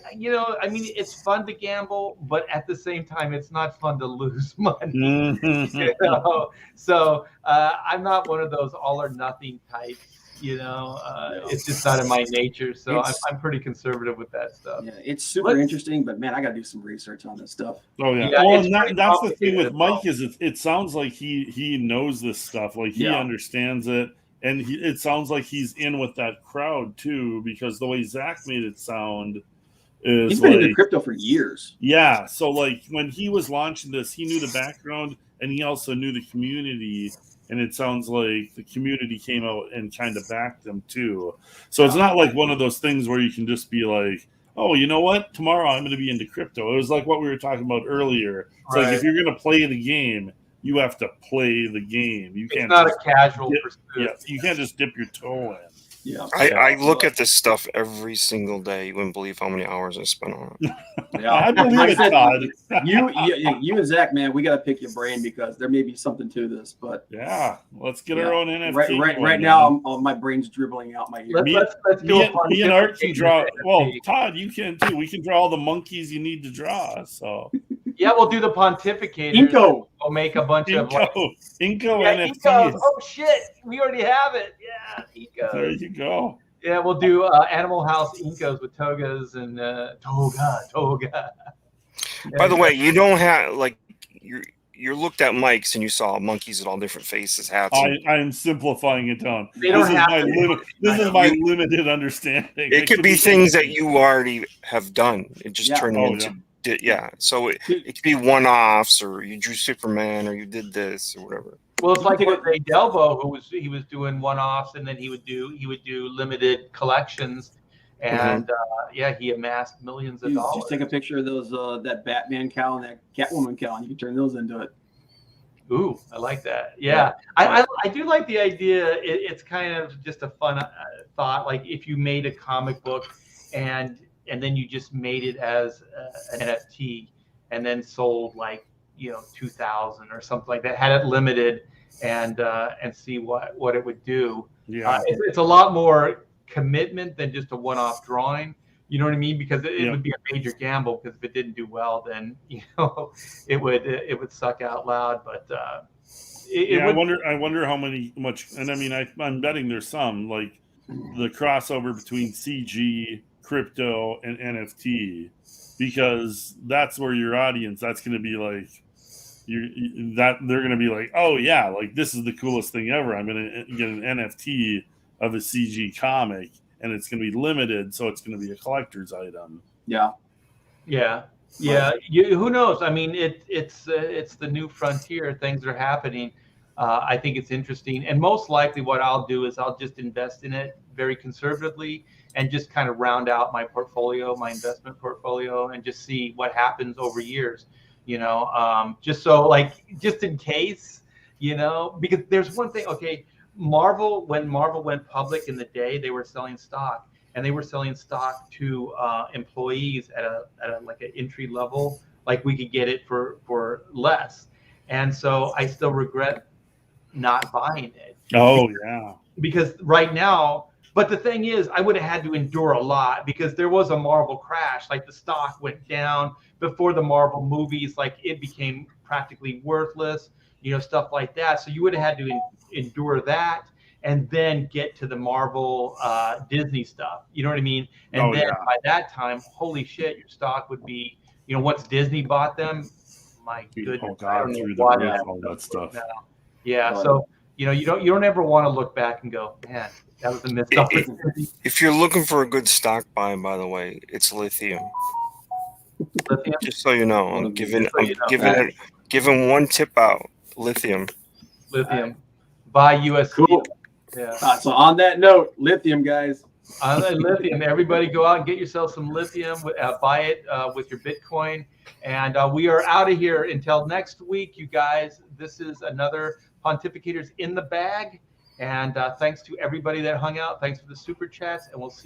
mean, it's fun to gamble, but at the same time, it's not fun to lose money. So I'm not one of those all or nothing types. It's just not in my nature. So I'm pretty conservative with that stuff. Yeah, it's super interesting, but man, I got to do some research on this stuff. Oh yeah. Well, that's the thing with Mike is it sounds like he knows this stuff. Like he understands it. And it sounds like he's in with that crowd too, because the way Zach made it sound is he's been into crypto for years. Yeah. So like when he was launching this, he knew the background and he also knew the community. And it sounds like the community came out and kind of backed them too. So it's not like one of those things where you can just be like, oh, you know what? Tomorrow I'm going to be into crypto. It was like what we were talking about earlier. It's like if you're going to play the game, you have to play the game. It's not a casual pursuit. Yeah, you can't just dip your toe in. Yeah, I look at this stuff every single day. You wouldn't believe how many hours I spend on it. I believe it, Todd. You and Zach, man, we got to pick your brain because there may be something to this. But yeah, let's get our own NFT. Right now, my brain's dribbling out my ear. Let's me and Art can draw. Well, Todd, you can too. We can draw all the monkeys you need to draw. So. Yeah, we'll do the Pontificators. Inco. We'll make a bunch of Inco NFTs. Inco. Oh shit, we already have it. Yeah, Inco. There you go. Yeah, we'll do Animal House Incos with togas and toga. By the way, you don't have you looked at mics and you saw monkeys with all different faces, hats. I'm simplifying it down. They don't have This is my limited understanding. It could be things that you already have done. It just turned into So it could be one-offs, or you drew Superman, or you did this, or whatever. Well, it's like with Ray Delvo, he was doing one-offs, and then he would do limited collections, and he amassed millions of dollars. Just take a picture of those that Batman cowl and that Catwoman cowl, and you can turn those into it. Ooh, I like that. Yeah, I do like the idea. It's kind of just a fun thought. Like if you made a comic book, and then you just made it as an NFT, and then sold like 2,000 or something like that, had it limited, and see what it would do. Yeah, it's a lot more commitment than just a one-off drawing. You know what I mean? Because it would be a major gamble. Because if it didn't do well, then it would suck out loud. But I wonder how much. And I mean, I'm betting there's some, like the crossover between CG, crypto, and NFT, because that's where your audience. That's going to be like. They're going to be like, oh yeah, like this is the coolest thing ever. I'm going to get an NFT of a CG comic, and it's going to be limited, so it's going to be a collector's item. Yeah. Who knows? I mean, it's the new frontier. Things are happening. I think it's interesting, and most likely, what I'll do is I'll just invest in it very conservatively and just kind of round out my investment portfolio, and just see what happens over years. Just in case, because there's one thing. Okay, when Marvel went public in the day, they were selling stock, and they were selling stock to employees at a like an entry level, like we could get it for less. And so I still regret not buying it. Oh yeah. Because right now, but the thing is, I would have had to endure a lot, because there was a Marvel crash. Like the stock went down before the Marvel movies, like it became practically worthless, stuff like that. So you would have had to endure that, and then get to the Marvel Disney stuff. You know what I mean? And by that time, holy shit, your stock would be, once Disney bought them, my goodness. Oh God, through the roof, all that stuff. Yeah. So, you don't ever want to look back and go, man, that was a missed opportunity. If you're looking for a good stock buy, by the way, it's lithium. Lithium? Just so you know, I'm giving one tip out. Lithium. Buy USC. Cool. Yeah. So on that note, lithium, guys. Lithium. Everybody go out and get yourself some lithium. Buy it with your Bitcoin. And we are out of here until next week, you guys. This is another Pontificators in the bag. And thanks to everybody that hung out. Thanks for the super chats. And we'll see